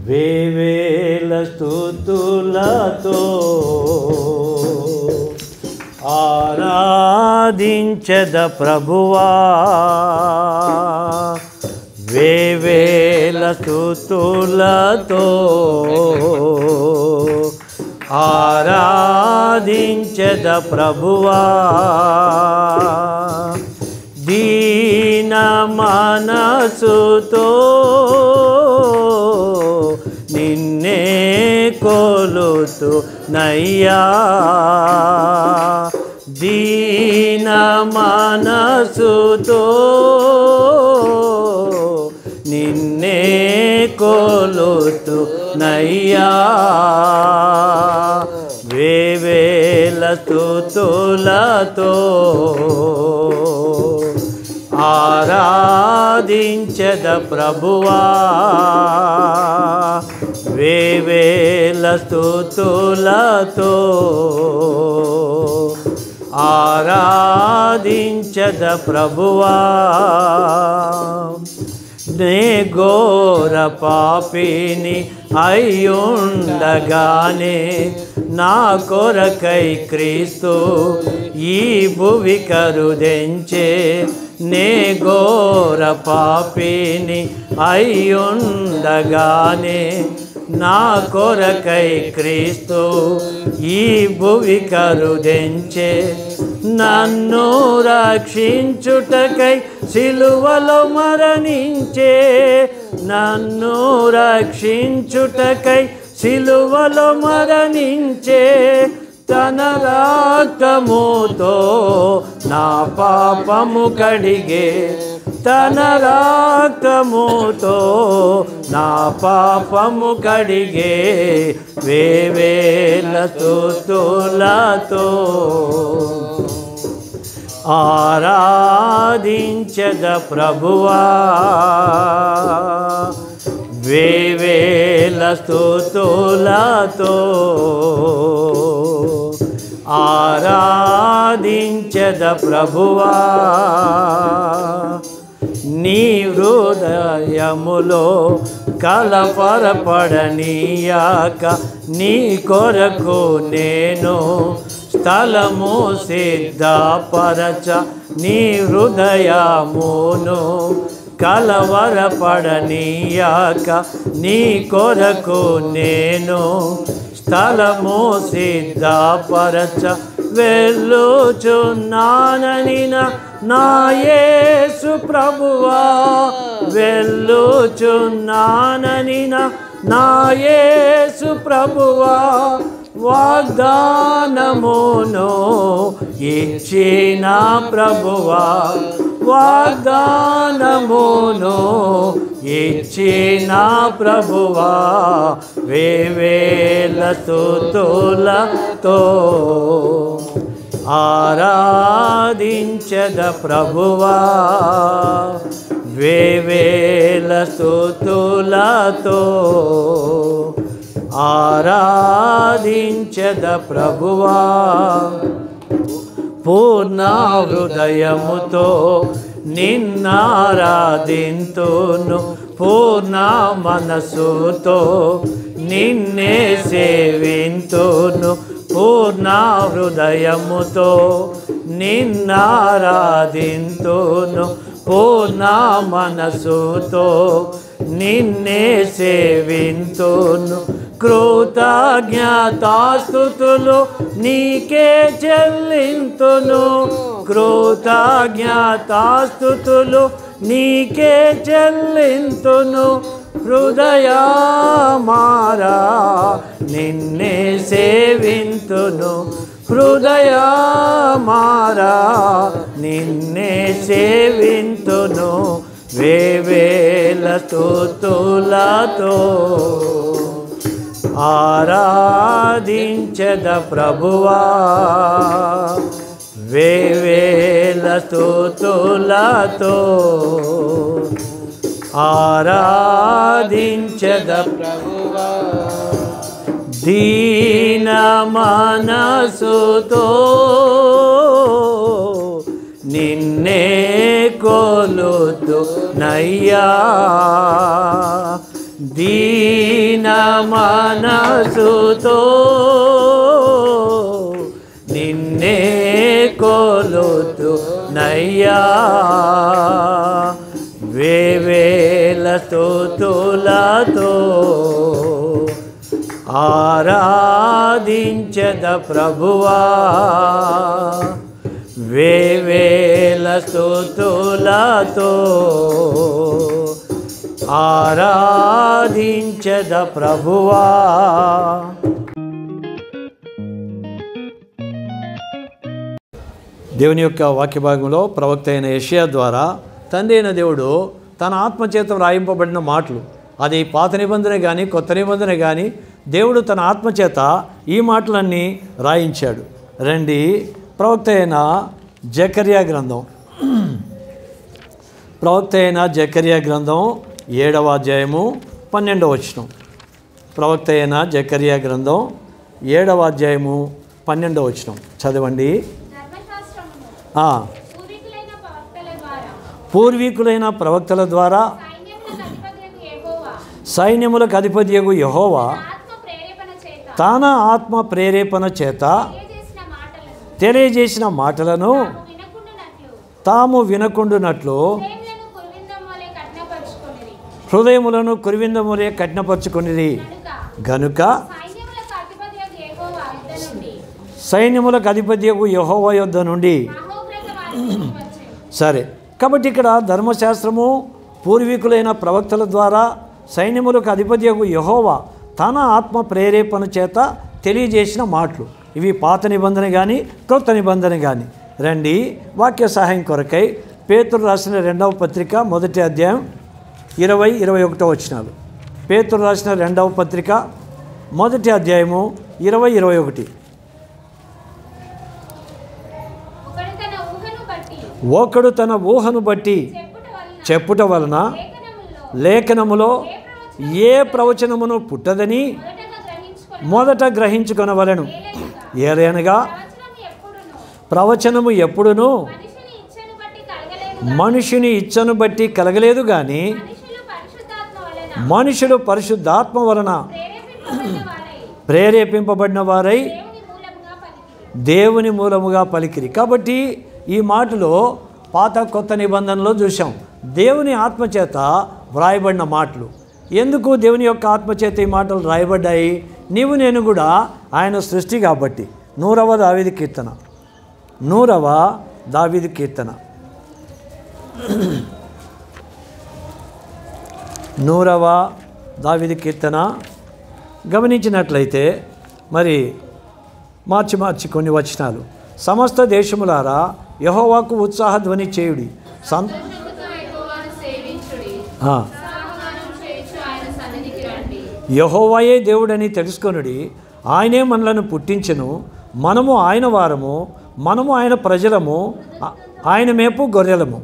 వేవేల స్తుతులతో ఆరాధించద ప్రభువా, వేవేల స్తుతులతో ఆరాధించద ప్రభువా, దీన మనసుతో నిన్నే కొలుతు నయ్యా, దీన మనసుతో నిన్నే కొలుతు నయ్యా, వేవేల స్తుతులతో ఆరాధించద ప్రభువా, వేవేల స్తుతులతో ఆరాధించద ప్రభువా, నే ఘోర పాపిని అయ్యుండగానే నా కొరకై క్రీస్తు ఈ భువి కరుదెంచే, నే ఘోర పాపిని అయ్యుండగానే నా కొరకై క్రీస్తు ఈ భువి కరుదెంచే, నన్ను రక్షించుటకై సిలువలో మరణించే, నన్ను రక్షించుటకై సిలువలో మరణించే, తన రక్తముతో నా పాపము కడిగే, తన రక్తముతో నా పాపము కడిగే, వేవేల స్తుతులతో ఆరాధించద ప్రభువా, వేవేల స్తుతులతో ఆరాధించద ప్రభువా, నీ హృదయములో కలవరపడనీయాక నీ కొరకు నేను స్థలము సిద్ధపరచ, నీ హృదయమును కలవరపడనీయాక నీ కొరకు నేను స్థలము సిద్ధపరచ, వెళ్ళుచున్నానని నా యేసు ప్రభువా, వెళ్ళుచున్నానని నా యేసు ప్రభువా, వాగ్దానమును ఇచ్చిన ప్రభువా, వాగ్దానమును ఇచ్చిన ప్రభువా, వేవేల స్తుతులతో ఆరాధించద ప్రభువా, వేవేల స్తుతులతో ఆరాధించద ప్రభువా, పూర్ణ హృదయముతో నిన్నారాధింతును, పూర్ణ మనసుతో నిన్నే సేవింతును, పూర్ణ హృదయముతో నిన్నారాధింతును, పూర్ణ మనసుతో నిన్నే సేవింతును, కృతజ్ఞతాస్తుతులు నీకే చెల్లింతును, కృతజ్ఞతాస్తుతులు నీకే చెల్లింతును, హృదయమారా నిన్నే సేవింతును, హృదయమారా నిన్నే సేవింతును, వేవేల స్తుతులతో ఆరాధించద ప్రభువా, వేవేల స్తుతులతో ఆరాధించెద ప్రభువా దీన మనసుతో నిన్నే కొలుతు నయ్యా దీన మనసుతో నిన్నే కొలుతు నయ్యా వేవేల స్తుతులతో ఆరాధించెద ప్రభువా వేవేల స్తుతులతో ఆరాధించెద ప్రభువా. దేవుని యొక్క వాక్య భాగంలో ప్రవక్త అయిన యెషయా ద్వారా తండ్రి అయిన దేవుడు తన ఆత్మచేత వ్రాయింపబడిన మాటలు, అది పాత నిబంధన కానీ కొత్త నిబంధన కానీ దేవుడు తన ఆత్మచేత ఈ మాటలన్నీ రాయించాడు. రండి, ప్రవక్త అయిన జకర్యా గ్రంథం, ప్రవక్త అయిన జకర్యా గ్రంథం 7వ అధ్యాయము 12వ వచనం. ప్రవక్త అయిన జకర్యా గ్రంథం 7వ అధ్యాయము 12వ వచనం చదవండి. పూర్వీకులైన ప్రవక్తల ద్వారా సైన్యములకు అధిపతియగు యెహోవా తన ఆత్మ ప్రేరేపణ చేత తెలియజేసిన మాటలను తాము వినకుండునట్లు హృదయములను కురివిందములే కఠినపరుచుకొనిరి గనుక సైన్యములకు అధిపతియగు యెహోవా యొద్ద నుండి. సరే, కాబట్టి ఇక్కడ ధర్మశాస్త్రము పూర్వీకులైన ప్రవక్తల ద్వారా సైన్యములకు అధిపతియగు యెహోవా తన ఆత్మ ప్రేరేపణ చేత తెలియజేసిన మాటలు. ఇవి పాత నిబంధన కానీ కొత్త నిబంధన కానీ. రండి, వాక్య సహాయం కొరకై పేతురు రాసిన 2వ పత్రిక 1వ అధ్యాయం 20-21 వచనాలు. పేతురు రాసిన 2వ పత్రిక 1వ అధ్యాయము 20-21. ఒకడు తన ఊహను బట్టి చెప్పుట వలన లేఖనములో ఏ ప్రవచనమును పుట్టదని మొదట గ్రహించుకొనవలెను. ఏదైనగా ప్రవచనము ఎప్పుడునూ మనుషుని ఇచ్చను బట్టి కలగలేదు కానీ మనుషులు పరిశుద్ధాత్మ వలన ప్రేరేపింపబడిన వారై దేవుని మూలముగా పలికిరి. కాబట్టి ఈ మాటలో పాత కొత్త నిబంధనలో చూసాం, దేవుని ఆత్మచేత వ్రాయబడిన మాటలు. ఎందుకు దేవుని యొక్క ఆత్మచేత ఈ మాటలు రాయబడ్డాయి? నీవు నేను కూడా ఆయన సృష్టి కాబట్టి. 100వ దావీదు కీర్తన, 100వ దావీదు కీర్తన, 100వ దావీదు కీర్తన గమనించినట్లయితే మరి మార్చి కొన్ని వచనాలు. సమస్త దేశములారా యెహోవాకు ఉత్సాహధ్వని చేయుడి. యెహోవాయే దేవుడని తెలుసుకొనుడి. ఆయనే మనలను పుట్టించెను, మనము ఆయన వారము, మనము ఆయన ప్రజలము, ఆయన మేపు గొర్రెలము.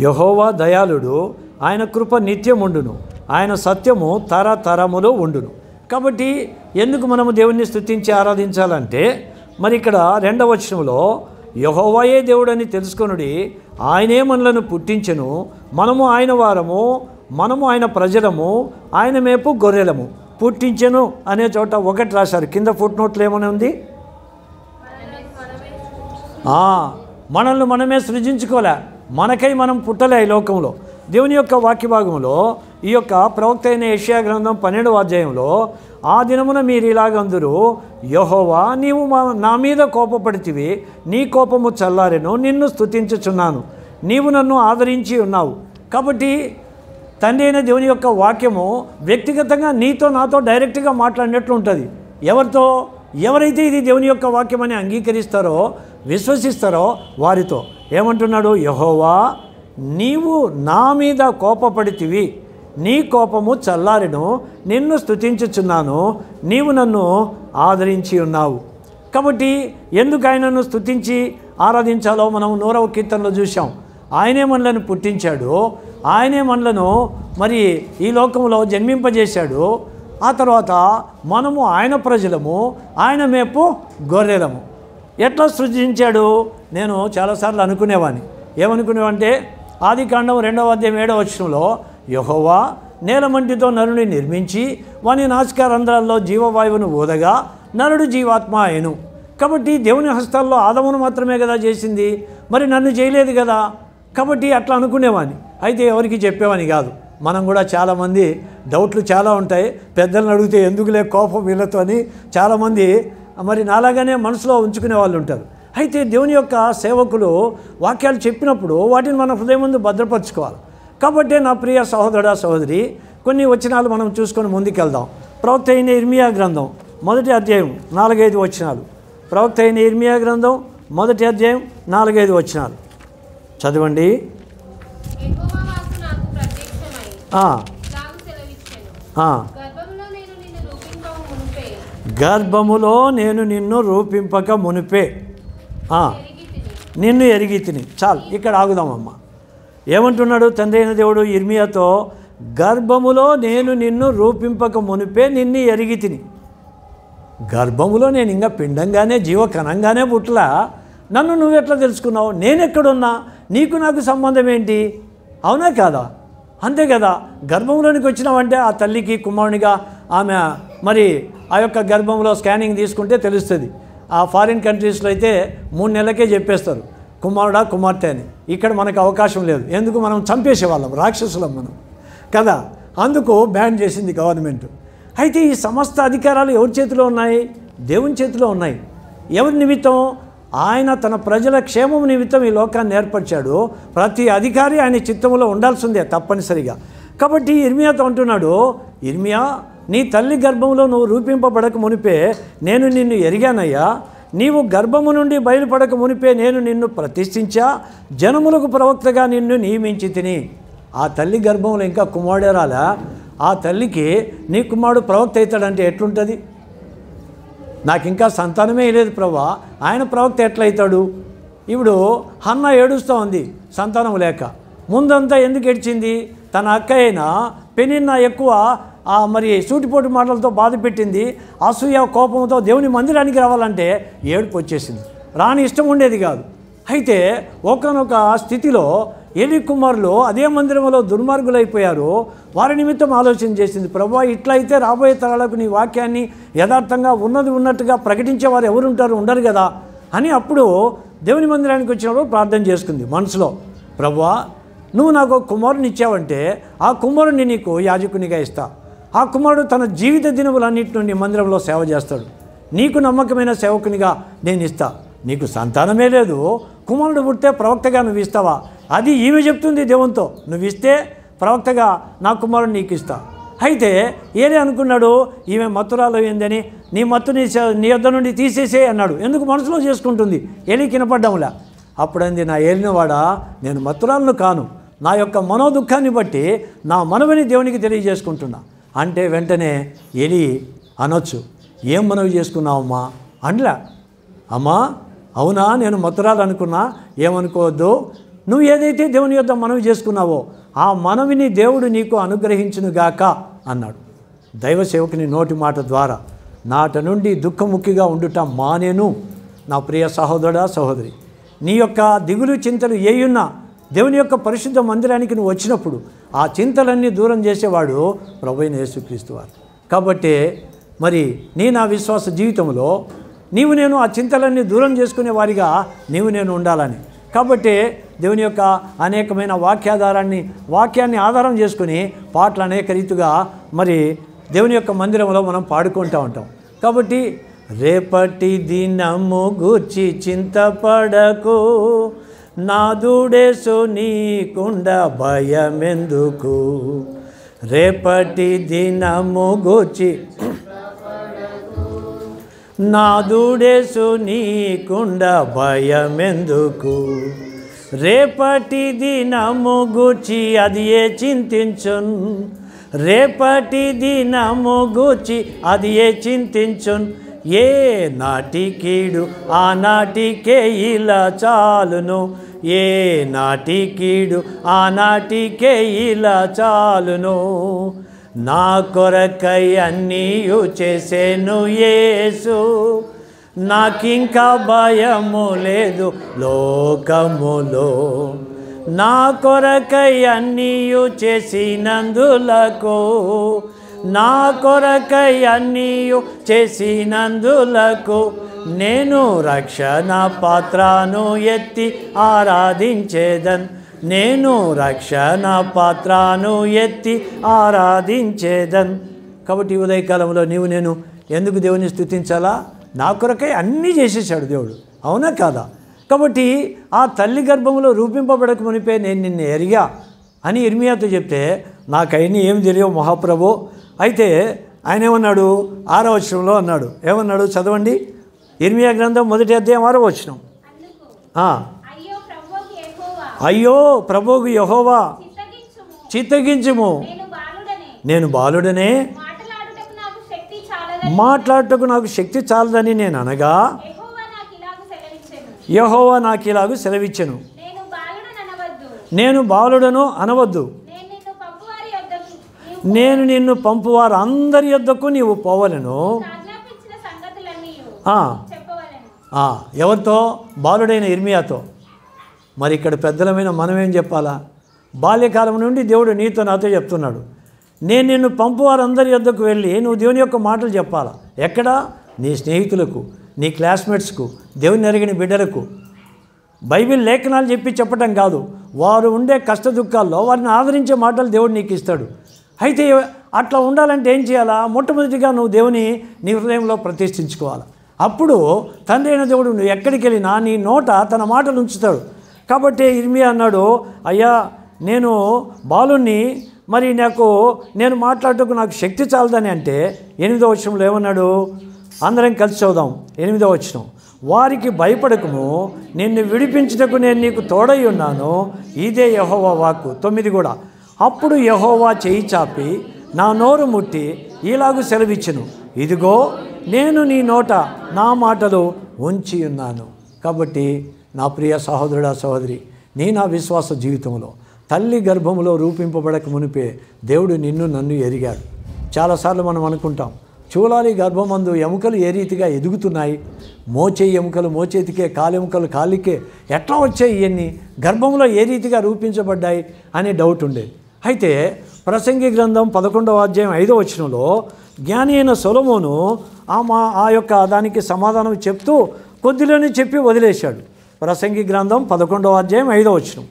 యెహోవా దయాళుడు, ఆయన కృప నిత్యముండును, ఆయన సత్యము తరతరములో ఉండును. కాబట్టి ఎందుకు మనము దేవుణ్ణి స్తుతించి ఆరాధించాలంటే, మరి ఇక్కడ 2వ వచనంలో యెహోవాయే దేవుడని తెలుసుకొనుడి, ఆయనే మనలను పుట్టించెను, మనము ఆయన వారము, మనము ఆయన ప్రజలము, ఆయన మేపు గొర్రెలము. పుట్టించెను అనే చోట 1 రాశారు, కింద ఫుట్ నోట్లు ఏమైనా ఉంది? మనల్ని మనమే సృజించుకోలే, మనకై మనం పుట్టలే ఈ లోకంలో. దేవుని యొక్క వాక్య భాగంలో ఈ యొక్క ప్రవక్త అయిన యెషయా గ్రంథం 12వ అధ్యాయంలో, ఆ దినమున మీరు ఇలాగందురు, యెహోవా నీవు నా మీద కోపపడితివి, నీ కోపము చల్లారెను, నిన్ను స్తుతించుచున్నాను, నీవు నన్ను ఆదరించి ఉన్నావు. కాబట్టి తండ్రి అయిన దేవుని యొక్క వాక్యము వ్యక్తిగతంగా నీతో నాతో డైరెక్ట్గా మాట్లాడినట్లు ఉంటుంది. ఎవరితో? ఎవరైతే ఇది దేవుని యొక్క వాక్యం అని అంగీకరిస్తారో, విశ్వసిస్తారో వారితో. ఏమంటున్నాడు? యెహోవా నీవు నా మీద కోపపడితివి, నీ కోపము చల్లారెను, నిన్ను స్తుతించుచున్నాను, నీవు నన్ను ఆదరించి ఉన్నావు. కాబట్టి ఎందుకు ఆయనను స్తుతించి ఆరాధించాలో మనం 100వ కీర్తనలో చూసాం. ఆయనే మనలను పుట్టించాడు, ఆయనే మనలను మరి ఈ లోకంలో జన్మింపజేశాడు. ఆ తర్వాత మనము ఆయన ప్రజలము, ఆయన మేపు గొర్రెలము. ఎట్లా సృజించాడు? నేను చాలాసార్లు అనుకునేవాడిని. ఏమనుకునేవంటే ఆదికాండం 2వ అధ్యాయం 7వ వచనంలో యెహోవా నేలమంటితో నరుని నిర్మించి వాని నాసికా రంధ్రాల్లో జీవవాయువును ఊదగా నరుడు జీవాత్మ అయను. కాబట్టి దేవుని హస్తాల్లో ఆదమును మాత్రమే కదా చేసింది, మరి నన్ను చేయలేదు కదా. కాబట్టి అట్లా అనుకునేవాడిని. అయితే ఎవరికి చెప్పేవాని కాదు. మనం కూడా చాలామంది డౌట్లు చాలా ఉంటాయి. పెద్దలను అడిగితే ఎందుకులే కోపం వీళ్ళతో అని చాలామంది మరి నాలాగానే మనసులో ఉంచుకునే వాళ్ళు ఉంటారు. అయితే దేవుని యొక్క సేవకులు వాక్యాలు చెప్పినప్పుడు వాటిని మన హృదయం ముందు భద్రపరచుకోవాలి. కాబట్టి నా ప్రియ సహోదరుడా సహోదరి, కొన్ని వచనాలు మనం చూసుకొని ముందుకెళ్దాం. ప్రవక్త అయిన ఇర్మియా గ్రంథం 1వ అధ్యాయం 4-5 వచనాలు. ప్రవక్త అయిన ఇర్మియా గ్రంథం 1వ అధ్యాయం 4-5 వచనాలు చదవండి. గర్భములో నేను నిన్ను రూపింపక మునిపే నిన్ను ఎరిగి తిని. చాలు, ఇక్కడ ఆగుదామమ్మా. ఏమంటున్నాడు తండ్రి అయిన దేవుడు ఇర్మియాతో? గర్భములో నేను నిన్ను రూపింపక మునిపే నిన్ను ఎరిగి తిని. గర్భములో నేను ఇంకా పిండంగానే జీవకణంగానే పుట్టలా, నన్ను నువ్వెట్లా తెలుసుకున్నావు? నేనెక్కడున్నా? నీకు నాకు సంబంధం ఏంటి? అవునా కాదా? అంతే కదా. గర్భంలోనికి వచ్చినావంటే ఆ తల్లికి కుమారునిగా ఆమె మరి ఆ యొక్క గర్భంలో స్కానింగ్ తీసుకుంటే తెలుస్తుంది. ఆ ఫారిన్ కంట్రీస్లో అయితే 3 నెలలకే చెప్పేస్తారు కుమారుడా కుమార్తె అని. ఇక్కడ మనకు అవకాశం లేదు. ఎందుకు? మనం చంపేసేవాళ్ళం, రాక్షసులం మనం కదా. అందుకు బ్యాన్ చేసింది గవర్నమెంట్. అయితే ఈ సమస్త అధికారాలు ఎవరి చేతిలో ఉన్నాయి? దేవుని చేతిలో ఉన్నాయి. ఎవరి నిమిత్తం? ఆయన తన ప్రజల క్షేమం నిమిత్తం ఈ లోకాన్ని ఏర్పరిచాడు. ప్రతి అధికారి ఆయన చిత్తంలో ఉండాల్సిందే తప్పనిసరిగా. కాబట్టి ఇర్మియాతో అంటున్నాడు, ఇర్మియా, నీ తల్లి గర్భంలో నువ్వు రూపింపబడక మునిపే నేను నిన్ను ఎరిగానయ్యా. నీవు గర్భము నుండి బయలుపడక మునిపే నేను నిన్ను ప్రతిష్ఠించా, జనములకు ప్రవక్తగా నిన్ను నియమించి తిని. ఆ తల్లి గర్భంలో ఇంకా కుమారుడే రాలా. ఆ తల్లికి నీ కుమారుడు ప్రవక్త అవుతాడంటే ఎట్లుంటుంది? నాకు ఇంకా సంతానమే లేదు ప్రభా, ఆయన ప్రవక్త ఎట్లయితాడు? ఇప్పుడు హన్న ఏడుస్తూ ఉంది సంతానం లేక. ముందంతా ఎందుకు ఏడ్చింది? తన అక్క అయిన పెనిన్నా ఎక్కువ మరి సూటిపోటు మాటలతో బాధ పెట్టింది. అసూయ కోపంతో దేవుని మందిరానికి రావాలంటే ఏడుపు వచ్చేసింది. రాని ఇష్టం ఉండేది కాదు. అయితే ఒకనొక స్థితిలో ఏలీ కుమారులు అదే మందిరంలో దుర్మార్గులైపోయారు. వారి నిమిత్తం ఆలోచన చేసింది, ప్రభువా ఇట్లయితే రాబోయే తరాలకు నీ వాక్యాన్ని యథార్థంగా ఉన్నది ఉన్నట్టుగా ప్రకటించేవారు ఎవరుంటారు? ఉండరు కదా అని అప్పుడు దేవుని మందిరానికి వచ్చినప్పుడు ప్రార్థన చేసుకుంది మనసులో. ప్రభువా నువ్వు నాకు కుమారుని ఇచ్చావంటే ఆ కుమారుని నీకు యాజకునిగా ఇస్తా. ఆ కుమారుడు తన జీవిత దినములన్నింటి నుండి మందిరంలో సేవ చేస్తాడు. నీకు నమ్మకమైన సేవకునిగా నేను ఇస్తా. నీకు సంతానమే లేదు, కుమారుడు పుడితే ప్రవక్తగా నువ్వు ఇస్తావా? అది ఈమె చెప్తుంది దేవునితో, నువ్వు ఇస్తే ప్రవక్తగా నా కుమారుడు నీకు ఇస్తా. అయితే ఏలీ అనుకున్నాడు, ఈమె మత్తురాలు ఏందని, నీ మత్తుని నీ యొద్ద నుండి తీసేసే అన్నాడు. ఎందుకు? మనసులో చేసుకుంటుంది. ఏలీకి వినపడ్డంలా. అప్పుడంది, నా ఏలినవాడా, నేను మత్తురాలను కాను, నా యొక్క మనోదుఖాన్ని బట్టి నా మనవిని దేవునికి తెలియజేసుకుంటున్నా అంటే వెంటనే ఏలీ అనొచ్చు, ఏం మనవి చేసుకున్నావమ్మా అండ్లా. అమ్మా అవునా, నేను మత్తురాలు అనుకున్నా, ఏమనుకోవద్దు, నువ్వు ఏదైతే దేవుని యొద్ద మనవి చేసుకున్నావో ఆ మనవిని దేవుడు నీకు అనుగ్రహించునుగాక అన్నాడు. దైవ సేవకుని నోటి మాట ద్వారా నాట నుండి దుఃఖముఖిగా ఉండుట మానేను. నా ప్రియ సహోదరుడా సహోదరి, నీ యొక్క దిగులు చింతలు ఏయున్నా దేవుని యొక్క పరిశుద్ధ మందిరానికి నువ్వు వచ్చినప్పుడు ఆ చింతలన్నీ దూరం చేసేవాడు ప్రభువైన యేసుక్రీస్తు వారు. కాబట్టి మరి నా విశ్వాస జీవితంలో నీవు నేను ఆ చింతలన్నీ దూరం చేసుకునే వారిగా నీవు నేను ఉండాలని. కాబట్టి దేవుని యొక్క అనేకమైన వాక్యాన్ని ఆధారం చేసుకుని పాటలు అనేక రీతిగా మరి దేవుని యొక్క మందిరంలో మనం పాడుకుంటూ ఉంటాం. కాబట్టి రేపటి దినము గూర్చి చింతపడకు, నాదుడేసు నీకుండ భయమెందుకు. రేపటి దినము గూర్చి నాదుడేసు నీకుండ భయమెందుకు. రేపటి దినము గూర్చి అది ఏ చింతించున్, రేపటి దినము గూర్చి అది ఏ చింతించున్. ఏ నాటి కీడు ఆనాటికే ఇలా చాలును. ఏ నాటి కీడు ఆనాటికే ఇలా చాలును. నా కొరకై అన్నీయు చేసేను యేసు, నాకింకా భయము లేదు లోకములో. నా కొరకై అన్నీయు చేసినందులకు, నా కొరకై అన్నీయు చేసినందులకు, నేను రక్షణ పాత్రను ఎత్తి ఆరాధించేదన్. నేను రక్షణ పాత్రను ఎత్తి ఆరాధించేదన్. కాబట్టి ఉదయకాలంలో నేను ఎందుకు దేవుని స్తుతించాలా? నా కొరకై అన్నీ చేసేసాడు దేవుడు, అవునా కాదా? కాబట్టి ఆ తల్లి గర్భంలో రూపింపబడక మునిపే నేను నిన్ను ఎరిగా అని ఇర్మియాతో చెప్తే, నాకైనా ఏం తెలియవు మహాప్రభు. అయితే ఆయన ఏమన్నాడు? 6వ వచనంలో అన్నాడు. ఏమన్నాడు? చదవండి. ఇర్మియా గ్రంథం 1వ అధ్యాయం 6వ వచనం. అయ్యో ప్రభువుకు యెహోవా చిత్తగించుము, నేను బాలుడనే, మాట్లాడుటకు నాకు శక్తి చాలదని నేను అనగా యెహోవా నాకు ఇలాగూ సెలవిచ్చెను. నేను బాలుడను అనవద్దు, నేను నిన్ను పంపువారు అందరి యొద్దకు నీవు పోవలను. ఎవరితో? బాలుడైన ఇర్మియాతో. మరి ఇక్కడ పెద్దలమైన మనమేం చెప్పాలా? బాల్యకాలం నుండి దేవుడు నీతో నాతో చెప్తున్నాడు, నేను నిన్ను పంపువారు అందరి యొద్దకు వెళ్ళి నువ్వు దేవుని యొక్క మాటలు చెప్పాలా. ఎక్కడ? నీ స్నేహితులకు, నీ క్లాస్మేట్స్కు, దేవుని ఎరిగిన బిడ్డలకు. బైబిల్ లేఖనాలు చెప్పటం కాదు, వారు ఉండే కష్ట దుఃఖాల్లో వారిని ఆదరించే మాటలు దేవుడు నీకు ఇస్తాడు. అయితే అట్లా ఉండాలంటే ఏం చేయాలా? మొట్టమొదటిగా నువ్వు దేవుని నీ హృదయంలో ప్రతిష్ఠించుకోవాలి. అప్పుడు తండ్రి అయిన దేవుడు నువ్వు ఎక్కడికి వెళ్ళినా నీ నోట తన మాటలు ఉంచుతాడు. కాబట్టి ఇర్మియా అన్నాడు, అయ్యా నేను బాలుని, మరి నేను మాట్లాడటకు నాకు శక్తి చాలదని అంటే 8వ వచనంలో ఏమన్నాడు? అందరం కలిసి చదువుదాం. 8వ వచనం. వారికి భయపడకము, నిన్ను విడిపించుటకు నేను నీకు తోడై ఉన్నాను, ఇదే యెహోవా వాక్కు. 9 కూడా. అప్పుడు యెహోవా చేయి చాపి నా నోరు ముట్టి ఇలాగూ సెలవిచ్చెను, ఇదిగో నేను నీ నోట నా మాటలు ఉంచి ఉన్నాను. కాబట్టి నా ప్రియ సహోదరుడా సహోదరి, నా విశ్వాస జీవితంలో తల్లి గర్భంలో రూపింపబడక మునిపే దేవుడు నిన్ను నన్ను ఎరిగాడు. చాలాసార్లు మనం అనుకుంటాం, చూలాలి గర్భమందు ఎముకలు ఏ రీతిగా ఎదుగుతున్నాయి, మోచే ఎముకలు మోచేతికే, కాలెముకలు కాలికే ఎట్లా వచ్చాయి, ఇవన్నీ గర్భంలో ఏ రీతిగా రూపించబడ్డాయి అనే డౌట్ ఉండేది. అయితే ప్రసంగి గ్రంథం 11వ అధ్యాయం 5వ వచనంలో జ్ఞాని అయిన సొలొమోను ఆ యొక్క దానికి సమాధానం చెప్తూ కొద్దిలోనే చెప్పి వదిలేశాడు. ప్రసంగి గ్రంథం 11వ అధ్యాయం 5వ వచనం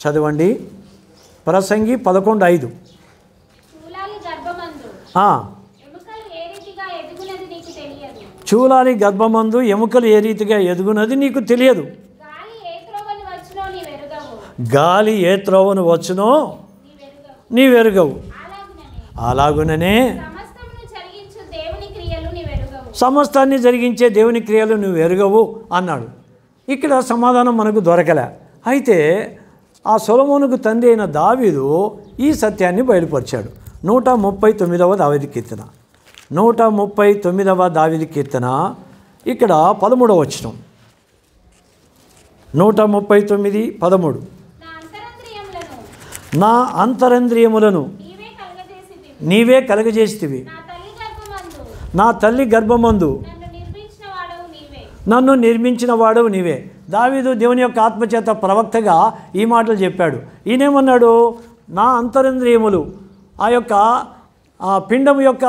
చదవండి. ప్రసంగి 11:5. చూలాలి గర్భమందు ఎముకలు ఏ రీతిగా ఎదుగునది నీకు తెలియదు. గాలి ఏ త్రోవను వచ్చునో నీవెరుగవు. అలాగుననే సమస్తాన్ని జరిగించే దేవుని క్రియలు నువ్వు ఎరుగవు అన్నాడు. ఇక్కడ సమాధానం మనకు దొరకలే. అయితే ఆ సొలొమోనుకు తండ్రి అయిన దావీదు ఈ సత్యాన్ని బయలుపరిచాడు. 139వ దావీదు కీర్తన, 139వ దావీదు కీర్తన, ఇక్కడ 13వ వచనం. 139:13. నా అంతరంద్రియములను నీవే కలగజేసితివి, నా తల్లి గర్భమందు నన్ను నిర్మించిన వాడవు నీవే. దావీదు దేవుని యొక్క ఆత్మచేత ప్రవక్తగా ఈ మాటలు చెప్పాడు. ఈయనేమన్నాడు? నా అంతరింద్రియములు, ఆ యొక్క పిండం యొక్క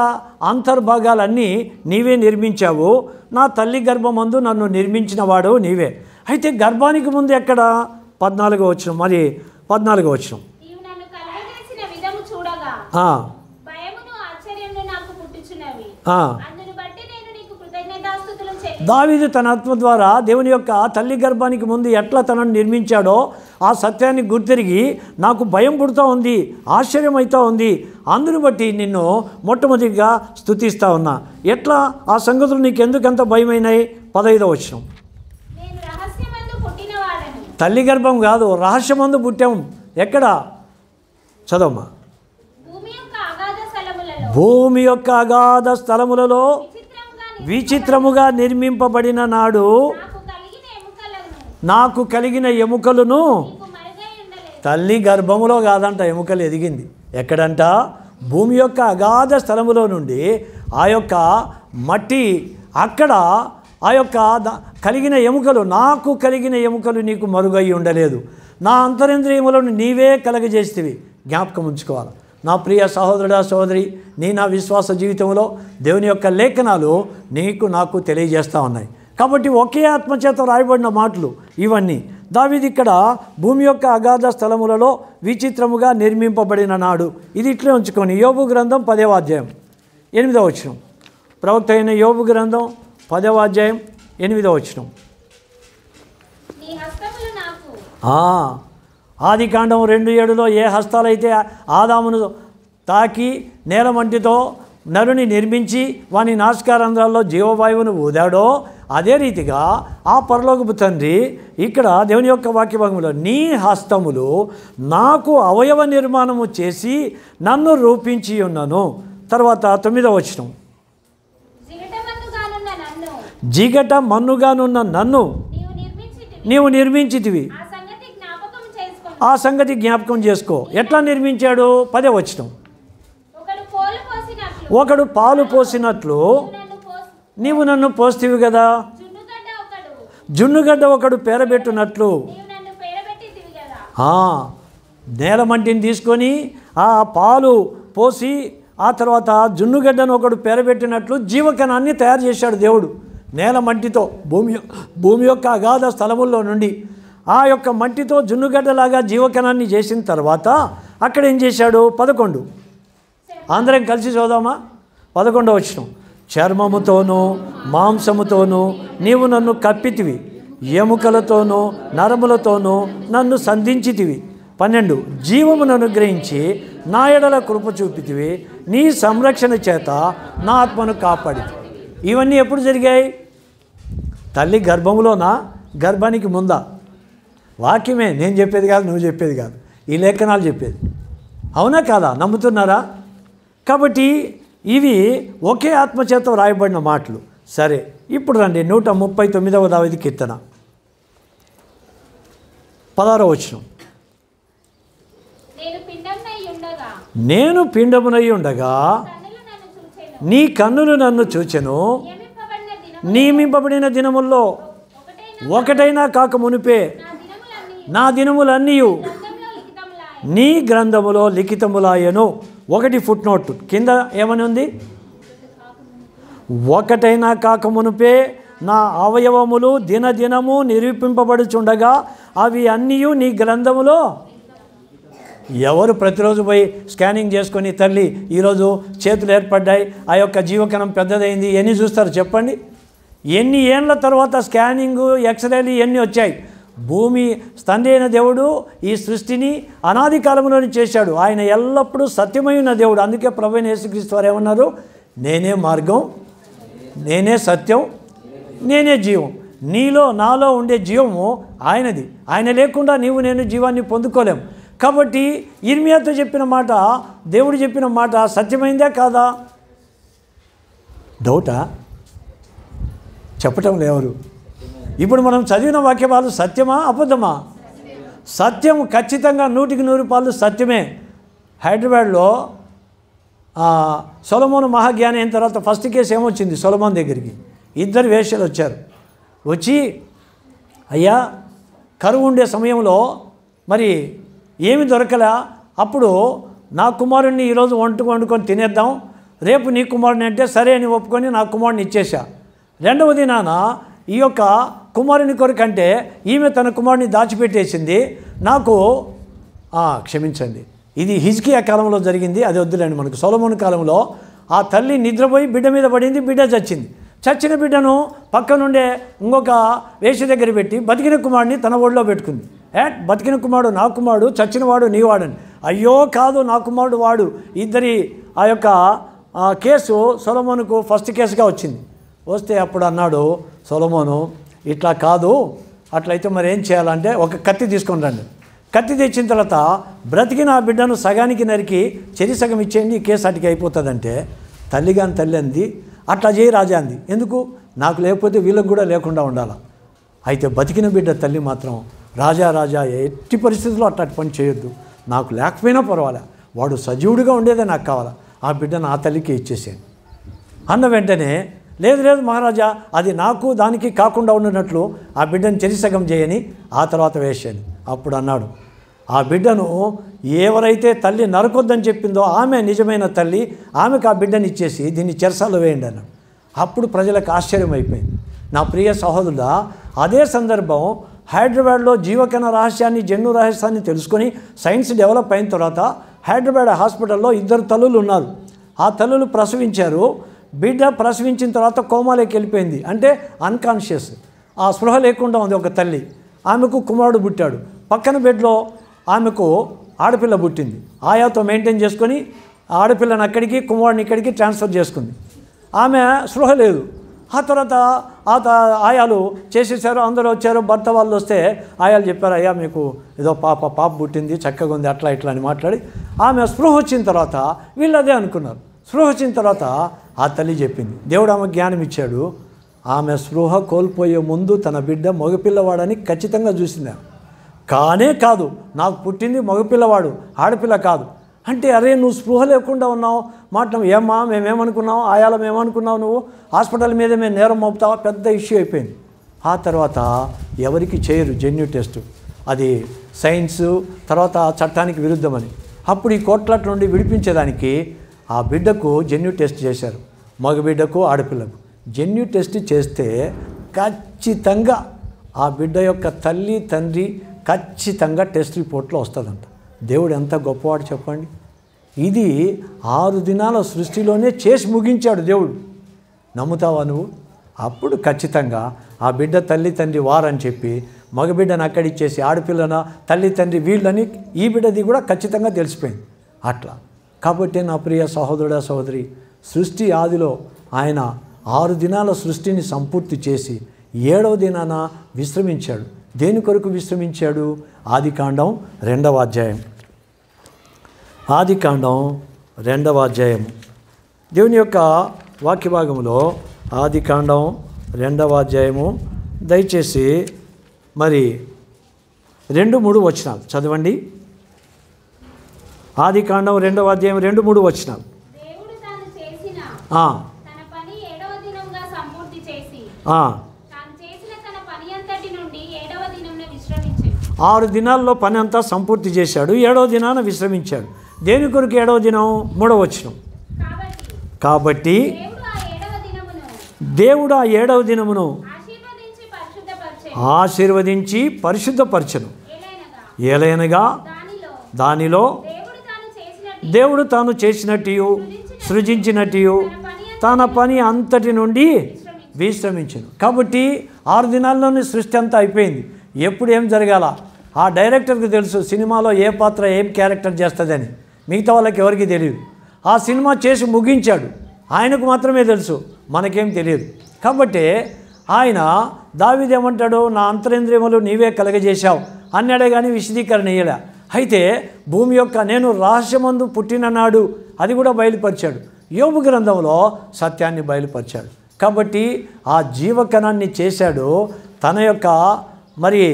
అంతర్భాగాలన్నీ నీవే నిర్మించావు, నా తల్లి గర్భమందు నన్ను నిర్మించిన వాడవు నీవే. అయితే గర్భానికి ముందు ఎక్కడ? 14వ వచనం. మరి 14వ వచనం. దావీదు తన ఆత్మ ద్వారా దేవుని యొక్క తల్లి గర్భానికి ముందు ఎట్లా తనను నిర్మించాడో ఆ సత్యాన్ని గుర్తిరిగి నాకు భయం పుడుతూ ఉంది, ఆశ్చర్యం అవుతూ ఉంది, అందును బట్టి నిన్ను మొట్టమొదటిగా స్తుతిస్తూ ఉన్నా. ఎట్లా ఆ సంగతులు నీకు ఎందుకంత భయమైనాయి? 15వ వచనం. తల్లి గర్భం కాదు, రహస్యమందు పుట్టాం. ఎక్కడ? చదవమ్మా. భూమి యొక్క అగాధ స్థలములలో విచిత్రముగా నిర్మింపబడిన నాడు నాకు కలిగిన ఎముకలను తల్లి గర్భములో కాదంట ఎముకలు ఎదిగింది. ఎక్కడంట? భూమి యొక్క అగాధ స్థలములో నుండి ఆ యొక్క మట్టి, అక్కడ ఆ యొక్క కలిగిన ఎముకలు, నాకు కలిగిన ఎముకలు నీకు మరుగై ఉండలేదు. నా అంతరింద్రియములను నీవే కలగజేస్తేవి. జ్ఞాపకం ఉంచుకోవాలి నా ప్రియ సహోదరుడా సహోదరి. నా విశ్వాస జీవితంలో దేవుని యొక్క లేఖనాలు నీకు నాకు తెలియజేస్తూ ఉన్నాయి. కాబట్టి ఒకే ఆత్మచేత రాయబడిన మాటలు ఇవన్నీ. దావీదు ఇక్కడ భూమి యొక్క అగాధ స్థలములలో విచిత్రముగా నిర్మింపబడిన నాడు, ఇది ఇట్లే ఉంచుకొని యోబు గ్రంథం 10వ అధ్యాయం 8వ వచనం. ప్రవక్త అయిన యోబు గ్రంథం 10వ అధ్యాయం 8వ వచనం. ఆదికాండం 2:7 ఏ హస్తాలైతే ఆదామును తాకి నేలమంటితో నరుని నిర్మించి వాని నాసికారంధ్రాల్లో జీవవాయువును ఊదాడో, అదే రీతిగా ఆ పరలోకపు తండ్రి ఇక్కడ దేవుని యొక్క వాక్యభాగంలో నీ హస్తములు నాకు అవయవ నిర్మాణము చేసి నన్ను రూపించి ఉన్నాను. తర్వాత 9వ వచనం. జిగట మన్నుగానున్న నన్ను నీవు నిర్మించితివి, ఆ సంగతి జ్ఞాపకం చేసుకో. ఎట్లా నిర్మించాడు? 10వ వచనం. ఒకడు పాలు పోసినట్లు నీవు నన్ను పోస్తివి కదా, జున్నుగడ్డ ఒకడు పేరబెట్టునట్లు. నేలమంటిని తీసుకొని ఆ పాలు పోసి ఆ తర్వాత జున్నుగడ్డను ఒకడు పేరబెట్టినట్లు జీవకణాన్ని తయారు చేశాడు దేవుడు. నేలమంటితో భూమి యొక్క అగాధ స్థలముల్లో నుండి ఆ యొక్క మట్టితో జున్నుగడ్డలాగా జీవకణాన్ని చేసిన తర్వాత అక్కడ ఏం చేశాడు? 11. అందరం కలిసి చూద్దామా? 11వ వచనం. చర్మముతోనూ మాంసముతోనూ నీవు నన్ను కప్పితివి, ఎముకలతోనూ నరములతోనూ నన్ను సంధించితివి. 12. జీవమును అనుగ్రహించి నా ఎడల కృప చూపితివి, నీ సంరక్షణ చేత నా ఆత్మను కాపాడితివి. ఇవన్నీ ఎప్పుడు జరిగాయి? తల్లి గర్భములోనా, గర్భానికి ముందా? వాక్యమే, నేను చెప్పేది కాదు, నువ్వు చెప్పేది కాదు, ఈ లేఖనాలు చెప్పేది. అవునా కాదా? నమ్ముతున్నారా? కాబట్టి ఇవి ఒకే ఆత్మచేత రాయబడిన మాటలు. సరే, ఇప్పుడు రండి 139వ దావీదు కీర్తన 16వ వచనం. నేను పిండమునై ఉండగా నీ కన్నులు నన్ను చూచెను, నియమింపబడిన దినముల్లో ఒకటైనా కాక మునిపే నా దినములన్నీ నీ గ్రంథములో లిఖితములాయను. 1 ఫుట్ నోట్ కింద ఏమని ఉంది? ఒకటైనా కాక మునిపే నా అవయవములు దినదినము నిరూపింపబడుచుండగా అవి అన్నీ నీ గ్రంథములో. ఎవరు ప్రతిరోజు పోయి స్కానింగ్ చేసుకొని తల్లి ఈరోజు చేతులు ఏర్పడ్డాయి, ఆ యొక్క జీవకణం పెద్దదైంది, ఎన్ని చూస్తారు చెప్పండి? ఎన్ని ఏళ్ళ తర్వాత స్కానింగు ఎక్స్రేలు ఎన్ని వచ్చాయి? భూమి తండ్రి అయిన దేవుడు ఈ సృష్టిని అనాది కాలంలోనే చేశాడు. ఆయన ఎల్లప్పుడూ సత్యమైన దేవుడు. అందుకే ప్రభువైన యేసుక్రీస్తు వారు ఏమన్నారు? నేనే మార్గం, నేనే సత్యం, నేనే జీవం. నీలో నాలో ఉండే జీవము ఆయనది. ఆయన లేకుండా నీవు నేను జీవాన్ని పొందుకోలేం. కాబట్టి ఇర్మియాతో చెప్పిన మాట, దేవుడు చెప్పిన మాట సత్యమైందే కాదా? డౌటా? చెప్పటం లేవరు. ఇప్పుడు మనం చదివిన వాక్యాలు సత్యమా అబద్ధమా? సత్యం, ఖచ్చితంగా 100కి 100 సత్యమే. హైదరాబాద్లో సొలొమోను మహాజ్ఞాని అయిన తర్వాత ఫస్ట్ కేసు ఏమొచ్చింది? సొలొమోన్ దగ్గరికి 2 వేశ్యలు వచ్చారు. వచ్చి అయ్యా కరువు ఉండే సమయంలో మరి ఏమి దొరకలా, అప్పుడు నా కుమారుణ్ణి ఈరోజు వండుకొని తినేద్దాం, రేపు నీ కుమారుని అంటే సరే అని ఒప్పుకొని నా కుమారుని ఇచ్చేశా. 2వ దినాన ఈ యొక్క కుమారుని కొరకంటే ఈమె తన కుమారుని దాచిపెట్టేసింది. నాకు క్షమించండి, ఇది హిజ్కియా కాలంలో జరిగింది, అది వద్దులేండి మనకు. సొలొమోను కాలంలో ఆ తల్లి నిద్రపోయి బిడ్డ మీద పడింది, బిడ్డ చచ్చింది. చచ్చిన బిడ్డను పక్కనుండే ఇంకొక వేష దగ్గర పెట్టి బతికిన కుమారుడిని తన ఒడిలో పెట్టుకుంది. బతికిన కుమారుడు నా కుమారుడు, చచ్చినవాడు నీవాడని. అయ్యో కాదు, నా కుమారుడు వాడు. ఇద్దరి ఆ యొక్క కేసు సొలొమోనుకు ఫస్ట్ కేసుగా వచ్చింది. వస్తే అప్పుడు అన్నాడు సొలొమోను, ఇట్లా కాదు, అట్లయితే మరి ఏం చేయాలంటే ఒక కత్తి తీసుకొని రండి. కత్తి తెచ్చిన తర్వాత బ్రతికిన ఆ బిడ్డను సగానికి నరికి చెరి సగం ఇచ్చేయండి, ఈ కేసు అటుకి అయిపోతుందంటే తల్లి కాని తల్లి అంది, అట్లా చేయి రాజా అంది. ఎందుకు? నాకు లేకపోతే వీళ్ళకు కూడా లేకుండా ఉండాలి. అయితే బతికిన బిడ్డ తల్లి మాత్రం రాజా రాజా ఎట్టి పరిస్థితుల్లో అట్లాంటి పని చేయొద్దు, నాకు లేకపోయినా పర్వాలే, వాడు సజీవుడిగా ఉండేదే నాకు కావాలా, ఆ బిడ్డను ఆ తల్లికి ఇచ్చేసాను అన్న వెంటనే లేదు లేదు మహారాజా, అది నాకు దానికి కాకుండా ఉన్నట్లు ఆ బిడ్డను చెరిసగం చేయని ఆ తర్వాత వేసాను. అప్పుడు అన్నాడు, ఆ బిడ్డను ఎవరైతే తల్లి నరకొద్దని చెప్పిందో ఆమె నిజమైన తల్లి, ఆమెకు ఆ బిడ్డను ఇచ్చేసి దీన్ని చెరసాల్లో వేయండి అన్నాడు. అప్పుడు ప్రజలకు ఆశ్చర్యం అయిపోయింది. నా ప్రియ సహోదరుడా, అదే సందర్భం హైదరాబాద్లో జీవకణ రహస్యాన్ని, జన్ను రహస్యాన్ని తెలుసుకొని సైన్స్ డెవలప్ అయిన తర్వాత హైదరాబాద్ హాస్పిటల్లో 2 తల్లులు ఉన్నారు. ఆ తల్లులు ప్రసవించారు. బిడ్డ ప్రసవించిన తర్వాత కోమాలోకి వెళ్ళిపోయింది, అంటే అన్కాన్షియస్, ఆ స్పృహ లేకుండా ఉంది ఒక తల్లి. ఆమెకు కుమారుడు పుట్టాడు. పక్కన బెడ్లో ఆమెకు ఆడపిల్ల పుట్టింది. ఆయాతో మెయింటైన్ చేసుకొని ఆడపిల్లని అక్కడికి కుమారుడిని ఇక్కడికి ట్రాన్స్ఫర్ చేసుకుంది. ఆమె స్పృహ లేదు. ఆ తర్వాత ఆయాలు చేసేసారు. అందరూ వచ్చారు. భర్త వాళ్ళు వస్తే ఆయాలు చెప్పారు, అయ్యా మీకు ఏదో పాప పుట్టింది, చక్కగా ఉంది, అట్లా ఇట్లా అని మాట్లాడి ఆమె స్పృహ వచ్చిన తర్వాత వీళ్ళు అదే అనుకున్నారు. స్పృహ వచ్చిన తర్వాత ఆ తల్లి చెప్పింది, దేవుడు ఆమె జ్ఞానం ఇచ్చాడు. ఆమె స్పృహ కోల్పోయే ముందు తన బిడ్డ మగపిల్లవాడని ఖచ్చితంగా చూసింది. కానే కాదు, నాకు పుట్టింది మగపిల్లవాడు, ఆడపిల్ల కాదు అంటే, అరే నువ్వు స్పృహ లేకుండా ఉన్నావు మాట, ఏమ్మా మేమేమనుకున్నావు, ఆయాల మేమనుకున్నావు, నువ్వు హాస్పిటల్ మీద మేము నేరం మోపుతావా, పెద్ద ఇష్యూ అయిపోయింది. ఆ తర్వాత ఎవరికి చేయరు జెన్యూ టెస్ట్, అది సైన్స్ తర్వాత చట్టానికి విరుద్ధమని. అప్పుడు ఈ కోట్లట్ నుండి విడిపించేదానికి ఆ బిడ్డకు జెన్యూ టెస్ట్ చేశారు, మగబిడ్డకు ఆడపిల్లకు. జెన్యూ టెస్ట్ చేస్తే ఖచ్చితంగా ఆ బిడ్డ యొక్క తల్లి తండ్రి ఖచ్చితంగా టెస్ట్ రిపోర్ట్లో వస్తుందంట. దేవుడు ఎంత గొప్పవాడు చెప్పండి. ఇది 6 దినాల సృష్టిలోనే చేసి ముగించాడు దేవుడు. నమ్ముతావా నువ్వు? అప్పుడు ఖచ్చితంగా ఆ బిడ్డ తల్లి తండ్రి వారని చెప్పి మగబిడ్డను అక్కడిచ్చేసి ఆడపిల్లన తల్లి తండ్రి వీళ్ళని ఈ బిడ్డది కూడా ఖచ్చితంగా తెలిసిపోయింది. అట్లా కాబట్టి నా ప్రియ సహోదరుడా సహోదరి, సృష్టి ఆదిలో ఆయన 6 దినాల సృష్టిని సంపూర్తి చేసి 7వ దినాన విశ్రమించాడు. దేని కొరకు విశ్రమించాడు? ఆదికాండం 2వ అధ్యాయం. ఆదికాండం 2వ అధ్యాయం దేవుని యొక్క వాక్య భాగంలో ఆదికాండం 2వ అధ్యాయము దయచేసి మరి 2-3 వచనాలు చదవండి. ఆదికాండం 2వ అధ్యాయం 2-3 వచనాలు. దేవుడు తాను చేసిన తన పని 7వ దినముగా సంపూర్తి చేసి తాను చేసిన తన పని అంతటి నుండి 7వ దినమున విశ్రమించాడు. 6 దినాల్లో పని అంతా సంపూర్తి చేశాడు, 7వ దినాన విశ్రమించాడు. దేని కొరకు 7వ దినం? 3వ వచనం. కాబట్టి దేవుడు ఆ 7వ దినమును ఆశీర్వదించి పరిశుద్ధపరచెను. ఏలైనగా దానిలో దేవుడు తాను చేసినట్టు సృజించినట్టు తన పని అంతటి నుండి విశ్రమించను. కాబట్టి 6 దినాల్లోనే సృష్టి అంతా అయిపోయింది. ఎప్పుడు ఏం జరగాల ఆ డైరెక్టర్కి తెలుసు, సినిమాలో ఏ పాత్ర ఏం క్యారెక్టర్ చేస్తుందని. మిగతా వాళ్ళకి ఎవరికి తెలియదు. ఆ సినిమా చేసి ముగించాడు, ఆయనకు మాత్రమే తెలుసు, మనకేం తెలియదు. కాబట్టి ఆయన దావీదు ఏమంటాడు, నా అంతరేంద్రియములు నీవే కలగజేశావు అన్నాడే కానీ విశదీకరణ ఇయ్యలే. అయితే భూమి యొక్క నేను రహస్యమందు పుట్టిన నాడు అది కూడా బయలుపరిచాడు. యోబు గ్రంథంలో సత్యాన్ని బయలుపరిచాడు. కాబట్టి ఆ జీవకణాన్ని చేశాడు. తన యొక్క మరి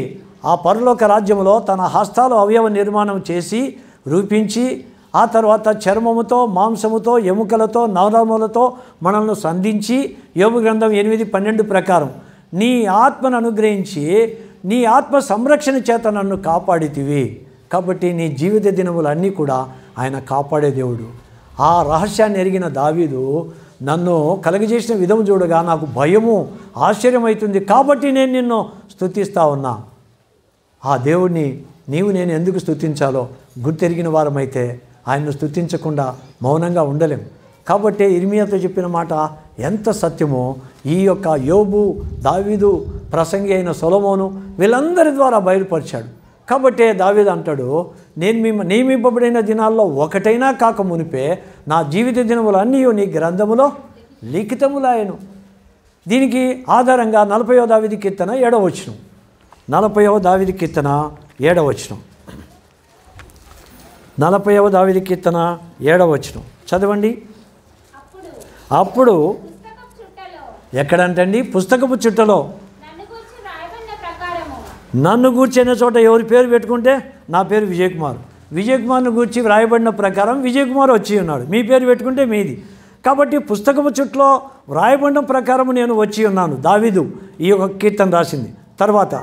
ఆ పరలోక రాజ్యంలో తన హస్తాలు అవయవ నిర్మాణం చేసి రూపించి ఆ తర్వాత చర్మముతో మాంసముతో ఎముకలతో నవరములతో మనల్ని సంధించి యోబు గ్రంథం 8:12 ప్రకారం నీ ఆత్మను అనుగ్రహించి నీ ఆత్మ సంరక్షణ చేత నన్ను కాపాడితివి. కాబట్టి నీ జీవిత దినములన్నీ కూడా ఆయన కాపాడే దేవుడు. ఆ రహస్యాన్ని ఎరిగిన దావీదు నన్ను కలగజేసిన విధము చూడగా నాకు భయము ఆశ్చర్యమవుతుంది, కాబట్టి నేను నిన్ను స్తుతిస్తా ఉన్నా. ఆ దేవుడిని నీవు నేను ఎందుకు స్తుతించాలో గుర్తెరిగిన వారమైతే ఆయన్ను స్తుతించకుండా మౌనంగా ఉండలేం. కాబట్టి ఇర్మియాతో చెప్పిన మాట ఎంత సత్యమో ఈ యొక్క యోబు, దావీదు, ప్రసంగి అయిన సొలొమోను వీళ్ళందరి ద్వారా బయలుపరిచాడు. కాబట్టే దావీదు అంటాడు, నేను నియమింపబడిన దినాల్లో ఒకటైనా కాక మునిపే నా జీవిత దినములన్నీ నీ గ్రంథములో లిఖితములాయను. దీనికి ఆధారంగా 40వ దావీదు కీర్తన 7వ వచనం. 40వ దావీదు కీర్తన 7వ వచనం. 40వ దావీదు కీర్తన 7వ వచనం చదవండి. అప్పుడు ఎక్కడంటండి? పుస్తకపు చుట్టలో నన్ను గూర్చిన చోట ఎవరి పేరు పెట్టుకుంటే నా పేరు విజయ్ కుమార్. విజయ్ కుమార్ను గూర్చి వ్రాయబడిన ప్రకారం విజయ్ కుమార్ వచ్చి ఉన్నాడు. మీ పేరు పెట్టుకుంటే మీది. కాబట్టి పుస్తకపు చుట్టలో వ్రాయబడిన ప్రకారం నేను వచ్చి ఉన్నాను. దావీదు ఈ యొక్క కీర్తన రాసింది. తర్వాత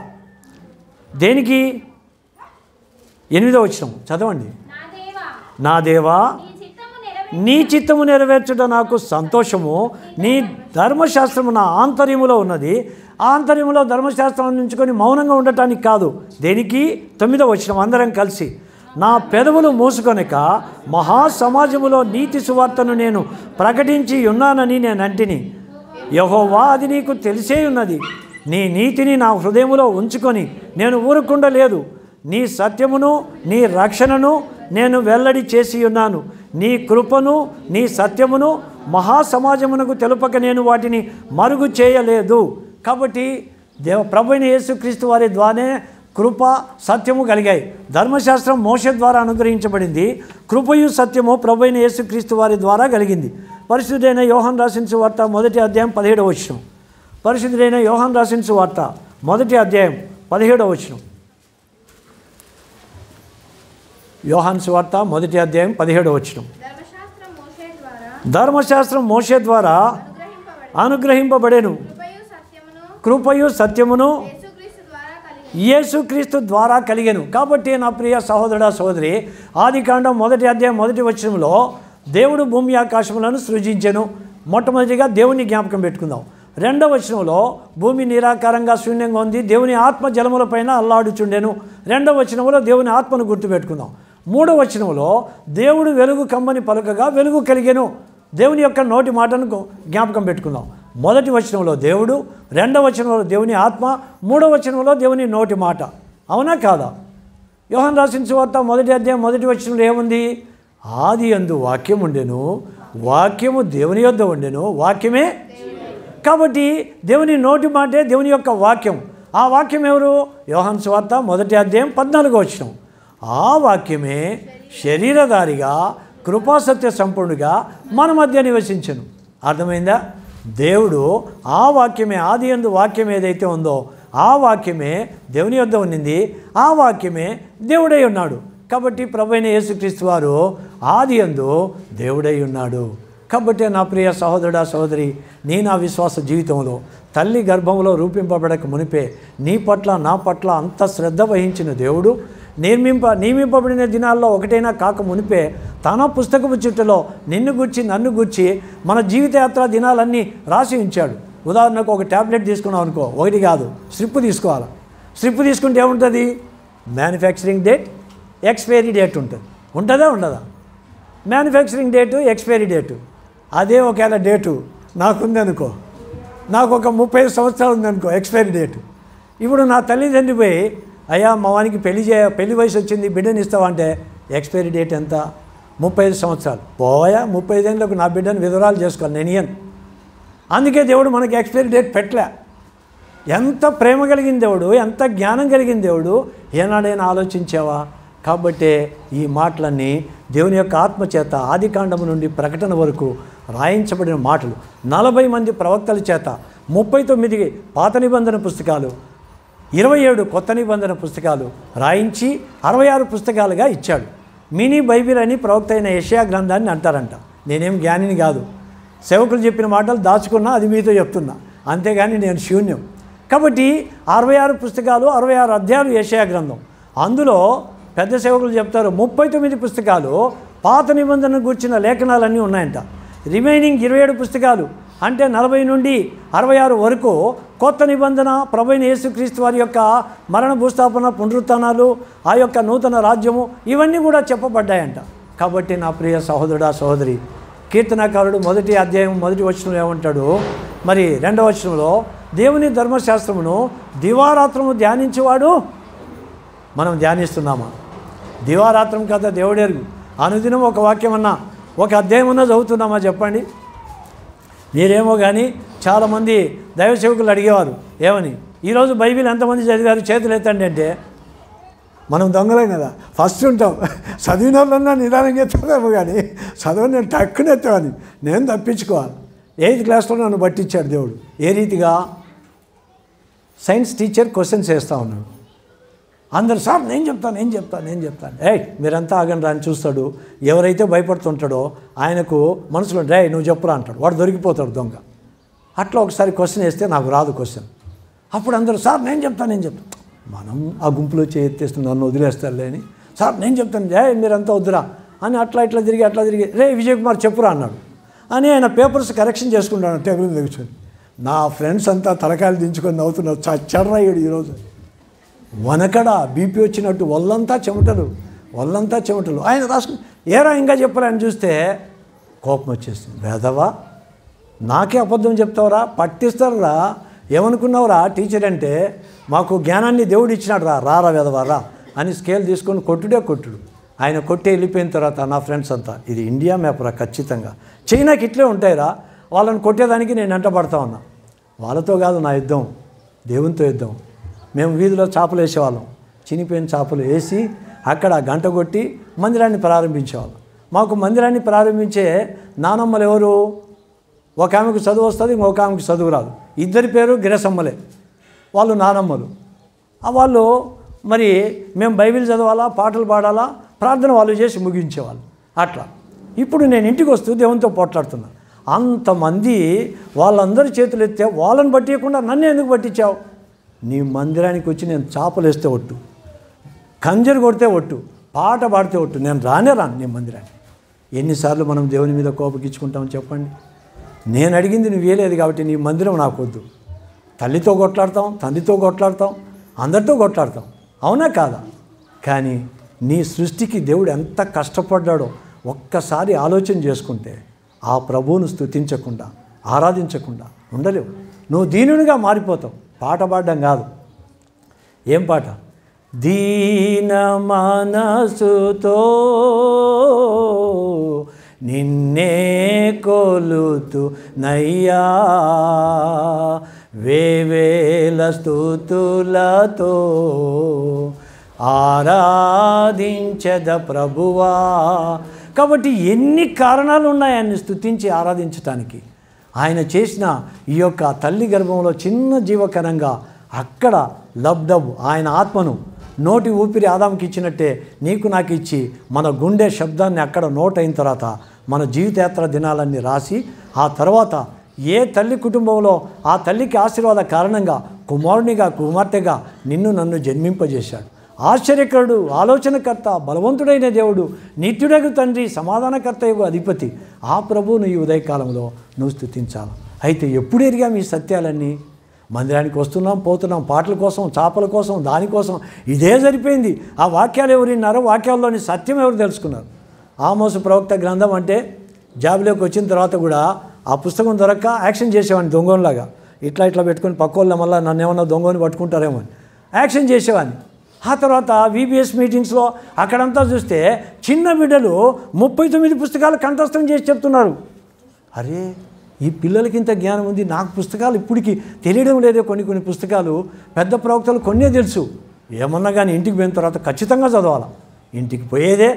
దేనికి? 8వ వచనం చదవండి. నా దేవా నీ చిత్తము నెరవేర్చుట నాకు సంతోషము, నీ ధర్మశాస్త్రము నా ఆంతర్యములో ఉన్నది. ఆంతర్యములో ధర్మశాస్త్రం ఉంచుకొని మౌనంగా ఉండటానికి కాదు. దేనికి? 9వ వచనం అందరం కలిసి. నా పెదవులు మూసుకొనక మహాసమాజములో నీతి సువార్తను నేను ప్రకటించి ఉన్నానని నేను అంటిని. యెహోవా అది నీకు తెలిసే ఉన్నది. నీ నీతిని నా హృదయములో ఉంచుకొని నేను ఊరుకుండలేదు. నీ సత్యమును నీ రక్షణను నేను వెల్లడి చేసి ఉన్నాను. నీ కృపను నీ సత్యమును మహాసమాజమునకు తెలుపక నేను వాటిని మరుగు చేయలేదు. కాబట్టి ప్రభువైన యేసుక్రీస్తు వారి ద్వారానే కృప సత్యము కలిగాయి. ధర్మశాస్త్రం మోషే ద్వారా అనుగ్రహించబడింది. కృపయు సత్యము ప్రభువైన యేసుక్రీస్తు వారి ద్వారా కలిగింది. పరిశుద్ధుడైన యోహాను రాసిన సువార్త 1వ అధ్యాయం 17వ వచనం. పరిశుద్ధుడైన యోహాను రాసిన సువార్త 1వ అధ్యాయం 17వ వచనం. యోహాను సువార్త 1వ అధ్యాయం 17వ వచనం. ధర్మశాస్త్రం మోషే ద్వారా అనుగ్రహింపబడెను, కృపయు సత్యమును యేసుక్రీస్తు ద్వారా కలిగెను. కాబట్టి నా ప్రియ సహోదరుడా సహోదరి, ఆదికాండం 1వ అధ్యాయం 1వ వచనంలో దేవుడు భూమి ఆకాశములను సృజించెను. మొట్టమొదటిగా దేవుని జ్ఞాపకం పెట్టుకుందాం. 2వ వచనంలో భూమి నిరాకారంగా శూన్యంగా ఉంది, దేవుని ఆత్మ జలములపైన అల్లాడుచుండెను. 2వ వచనంలో దేవుని ఆత్మను గుర్తుపెట్టుకుందాం. 3వ వచనంలో దేవుడు వెలుగు కమ్మని పలుకగా వెలుగు కలిగెను. దేవుని యొక్క నోటి మాటను జ్ఞాపకం పెట్టుకుందాం. 1వ వచనంలో దేవుడు, 2వ వచనంలో దేవుని ఆత్మ, 3వ వచనంలో దేవుని నోటి మాట. అవునా కాదా? యోహాను రాసిన సువార్త 1వ అధ్యాయం 1వ వచనంలో ఏముంది? ఆది యందు వాక్యం ఉండెను, వాక్యము దేవుని యొద్ద ఉండెను, వాక్యమే. కాబట్టి దేవుని నోటి మాటే దేవుని యొక్క వాక్యం. ఆ వాక్యం ఎవరు? యోహాను సువార్త 1వ అధ్యాయం 14వ వచనం. ఆ వాక్యమే శరీరధారిగా కృపాసత్య సంపూర్ణుగా మన మధ్య నివసించెను. అర్థమైందా? దేవుడు ఆ వాక్యమే, ఆది యందు వాక్యం ఏదైతే ఉందో ఆ వాక్యమే దేవుని యొద్ద ఉన్నింది, ఆ వాక్యమే దేవుడై ఉన్నాడు. కాబట్టి ప్రభువైన యేసుక్రీస్తు వారు ఆది యందు దేవుడై ఉన్నాడు. కాబట్టి నా ప్రియ సహోదరుడా సహోదరి, నీ నా విశ్వాస జీవితంలో తల్లి గర్భంలో రూపింపబడక మునిపే నీ పట్ల నా పట్ల అంత శ్రద్ధ వహించిన దేవుడు నియమింపబడిన దినాల్లో ఒకటైనా కాక మునిపే తన పుస్తకపు చుట్టలో నిన్ను గూర్చి నన్ను గూర్చి మన జీవితయాత్ర దినాలన్నీ రాసి ఉంచాడు. ఉదాహరణకు ఒక ట్యాబ్లెట్ తీసుకున్నాం అనుకో, ఒకటి కాదు, స్లిప్ తీసుకోవాలి. స్లిప్ తీసుకుంటే ఏముంటుంది? మ్యానుఫ్యాక్చరింగ్ డేట్, ఎక్స్పైరీ డేట్ ఉంటుంది. ఉంటుందా ఉండదా? Manufacturing date, expiry date. అదే ఒకవేళ డేటు నాకుంది అనుకో, నాకు ఒక 35 సంవత్సరాలు ఉందనుకో ఎక్స్పైరీ డేటు. ఇప్పుడు నా తల్లిదండ్రి పోయి, అయ్యా మా వానికి పెళ్లి వయసు వచ్చింది, బిడ్డని ఇస్తావంటే ఎక్స్పైరీ డేట్ ఎంత? 35 సంవత్సరాలు. పోయా 35 ఏళ్ళకు నా బిడ్డను విధురాలు చేసుకోవాలి, నేను ఇయ్యను. అందుకే దేవుడు మనకి ఎక్స్పైరీ డేట్ పెట్టలే. ఎంత ప్రేమ కలిగిన దేవుడు, ఎంత జ్ఞానం కలిగిన దేవుడు, ఏనాడైనా ఆలోచించావా? కాబట్టి ఈ మాటలన్నీ దేవుని యొక్క ఆత్మచేత ఆదికాండము నుండి ప్రకటన వరకు రాయించబడిన మాటలు. 40 మంది ప్రవక్తల చేత 39 పాత నిబంధన పుస్తకాలు, 27 కొత్త నిబంధన పుస్తకాలు రాయించి 66 పుస్తకాలుగా ఇచ్చాడు. మినీ బైబిల్ అని ప్రవక్త అయిన యెషయా గ్రంథాన్ని అంటారంట. నేనేం జ్ఞానిని కాదు, సేవకులు చెప్పిన మాటలు దాచుకున్నా, అది మీతో చెప్తున్నా, అంతేగాని నేను శూన్యం. కాబట్టి 66 పుస్తకాలు, 66 అధ్యాయాలు యెషయా గ్రంథం. అందులో పెద్ద సేవకులు చెప్తారు 39 పుస్తకాలు పాత నిబంధనను గూర్చిన లేఖనాలన్నీ ఉన్నాయంట. రిమైనింగ్ 27 పుస్తకాలు అంటే 40 నుండి 66 వరకు కొత్త నిబంధన, ప్రభువైన యేసుక్రీస్తు వారి యొక్క మరణ భూస్థాపన, పునరుత్థానాలు, ఆ యొక్క నూతన రాజ్యము, ఇవన్నీ కూడా చెప్పబడ్డాయంట. కాబట్టి నా ప్రియ సహోదరుడా సహోదరి, కీర్తనాకారుడు 1వ అధ్యాయం 1వ వచనంలో ఏమంటాడు? మరి 2వ వచనంలో దేవుని ధర్మశాస్త్రమును దివారాత్రము ధ్యానించేవాడు. మనం ధ్యానిస్తున్నామా? దివారాత్రం కదా దేవుడెరుగు. అనుదినం ఒక వాక్యం అన్నా, ఒక అధ్యాయం అన్నా చదువుతున్నామా చెప్పండి? మీరేమో కానీ చాలామంది దైవ సేవకులు అడిగేవారు, ఏమని ఈరోజు బైబిల్ ఎంతమంది చదివారు చేతులు ఎత్తండి అంటే, మనం దొంగలేం కదా, ఫస్ట్ ఉంటాం. చదివిన వాళ్ళన్నా నిదానంగా ఎత్తామేమో కానీ చదువు నేను టక్కున ఎత్తామని నేను తప్పించుకోవాలి. 8th క్లాస్లో నన్ను పట్టించాడు దేవుడు. ఏ రీతిగా? సైన్స్ టీచర్ క్వశ్చన్స్ వేస్తూ ఉన్నాడు. అందరు సార్ నేను చెప్తాను. మీరంతా ఆగండి అని చూస్తాడు. ఎవరైతే భయపడుతుంటాడో ఆయనకు మనసులో నువ్వు చెప్పురా అంటాడు. వాడు దొరికిపోతాడు దొంగ. అట్లా ఒకసారి క్వశ్చన్ వేస్తే నాకు రాదు క్వశ్చన్. అప్పుడు అందరూ సార్ నేను చెప్తాను. మనం ఆ గుంపులో ఎత్తేస్తుంది, నన్ను వదిలేస్తారులే అని, సార్ నేను చెప్తాను, మీరంతా వద్దురా అని అట్లా తిరిగి విజయ్ కుమార్ చెప్పురా అన్నాడు అని ఆయన పేపర్స్ కరెక్షన్ చేసుకుంటాను టేబుల్ మీద కూర్చొని. నా ఫ్రెండ్స్ అంతా తలకాయలు దించుకొని నవ్వుతున్నారు. చచ్చర్రాయుడు ఈరోజు వనకడ బీపీ వచ్చినట్టు ఒళ్ళంతా చెమటలు. ఆయన రాసుకుని ఏరా ఇంకా చెప్పరా అని చూస్తే కోపం వచ్చేస్తుంది. వేదవా, నాకే అబద్ధం చెప్తావురా, పట్టిస్తారా, ఏమనుకున్నావురా టీచర్ అంటే, మాకు జ్ఞానాన్ని దేవుడు ఇచ్చినాడు రారా వేదవారా అని స్కేల్ తీసుకొని కొట్టుడు. ఆయన కొట్టి వెళ్ళిపోయిన తర్వాత నా ఫ్రెండ్స్ అంతా ఇది ఇండియా మ్యాప్ రా, ఖచ్చితంగా చైనాకి ఇట్లే ఉంటాయిరా, వాళ్ళని కొట్టేదానికి నేను వెంటబడతా ఉన్నా. వాళ్ళతో కాదు నా యుద్ధం, దేవునితో యుద్ధం. మేము వీధిలో చేపలు వేసేవాళ్ళం. చినిపోయిన చేపలు వేసి అక్కడ గంట కొట్టి మందిరాన్ని ప్రారంభించేవాళ్ళం. మాకు మందిరాన్ని ప్రారంభించే నానమ్మలు ఎవరు? ఒక ఆమెకు చదువు వస్తుంది, ఇంకొక ఆమెకు చదువు రాదు. ఇద్దరి పేరు గిరసమ్మలే, వాళ్ళు నానమ్మలు. వాళ్ళు మరి మేము బైబిల్ చదవాలా, పాటలు పాడాలా, ప్రార్థన వాళ్ళు చేసి ముగించేవాళ్ళు. అట్లా ఇప్పుడు నేను ఇంటికి వస్తూ దేవునితో పోట్లాడుతున్నా. అంతమంది వాళ్ళందరి చేతులు ఎత్తే వాళ్ళని పట్టియకుండా నన్ను ఎందుకు పట్టించావు? నీ మందిరానికి వచ్చి నేను చేపలు వేస్తే ఒట్టు, కంజరు కొడితే ఒట్టు, పాట పాడితే ఒట్టు, నేను రాను నీ మందిరానికి. ఎన్నిసార్లు మనం దేవుని మీద కోపగించుకుంటాం చెప్పండి? నేను అడిగింది నువ్వు వేయలేదు కాబట్టి నీ మందిరం నాకు వద్దు. తల్లితో కొట్లాడతాం, తండ్రితో కొట్లాడతాం, అందరితో కొట్లాడతాం, అవునా కాదా? కానీ నీ సృష్టికి దేవుడు ఎంత కష్టపడ్డాడో ఒక్కసారి ఆలోచన చేసుకుంటే ఆ ప్రభువును స్తుతించకుండా ఆరాధించకుండా ఉండలేవు. నువ్వు దీనునిగా మారిపోతావు. పాట పాడడం కాదు. ఏం పాట? దీన మనసుతో నిన్నే కొలుతు నయ్యా, వేవేల స్తుతులతో ఆరాధించద ప్రభువా. కాబట్టి ఎన్ని కారణాలు ఉన్నాయి ఆయన్ని స్తుతించి ఆరాధించటానికి. ఆయన చేసిన ఈ యొక్క తల్లి గర్భంలో చిన్న జీవకణంగా అక్కడ లబ్ధబ్ ఆయన ఆత్మను నోటి ఊపిరి ఆదాంకి ఇచ్చినట్టే నీకు నాకు ఇచ్చి మన గుండె శబ్దాన్ని అక్కడ నోట్ అయిన తర్వాత మన జీవితయాత్ర దినాలన్నీ రాసి ఆ తర్వాత ఏ తల్లి కుటుంబంలో ఆ తల్లికి ఆశీర్వాద కారణంగా కుమారునిగా కుమార్తెగా నిన్ను నన్ను జన్మింపజేశాడు. ఆశ్చర్యకరుడు, ఆలోచనకర్త, బలవంతుడైన దేవుడు, నిత్యుడగు తండ్రి, సమాధానకర్తయగు అధిపతి ఆ ప్రభువును ఈ ఉదయకాలంలో నువ్వు స్తుతించాలి. అయితే ఎప్పుడు ఎరిగాం ఈ సత్యాలన్నీ? మందిరానికి వస్తున్నాం, పోతున్నాం, పాటల కోసం, చేపల కోసం, దానికోసం ఇదే సరిపోయింది. ఆ వాక్యాలు ఎవరు విన్నారో, వాక్యాల్లోని సత్యం ఎవరు తెలుసుకున్నారు? ఆమోసు ప్రవక్త గ్రంథం అంటే జాబ్లోకి వచ్చిన తర్వాత కూడా ఆ పుస్తకం దొరక్క యాక్షన్ చేసేవాడిని దొంగలాగా. ఇట్లా పెట్టుకొని పక్కోళ్ళ మళ్ళీ నన్ను ఏమన్నా దొంగని పట్టుకుంటారేమో అని యాక్షన్ చేసేవాడిని. ఆ తర్వాత వీబీఎస్ మీటింగ్స్లో అక్కడంతా చూస్తే చిన్న బిడ్డలు 39 పుస్తకాలు కంఠస్థం చేసి చెప్తున్నారు. అరే, ఈ పిల్లలకి ఇంత జ్ఞానం ఉంది, నాకు పుస్తకాలు ఇప్పటికి తెలియడం లేదే. కొన్ని పుస్తకాలు పెద్ద ప్రవక్తలు కొన్నే తెలుసు. ఏమన్నా కానీ ఇంటికి పోయిన తర్వాత ఖచ్చితంగా చదవాలి. ఇంటికి పోయేదే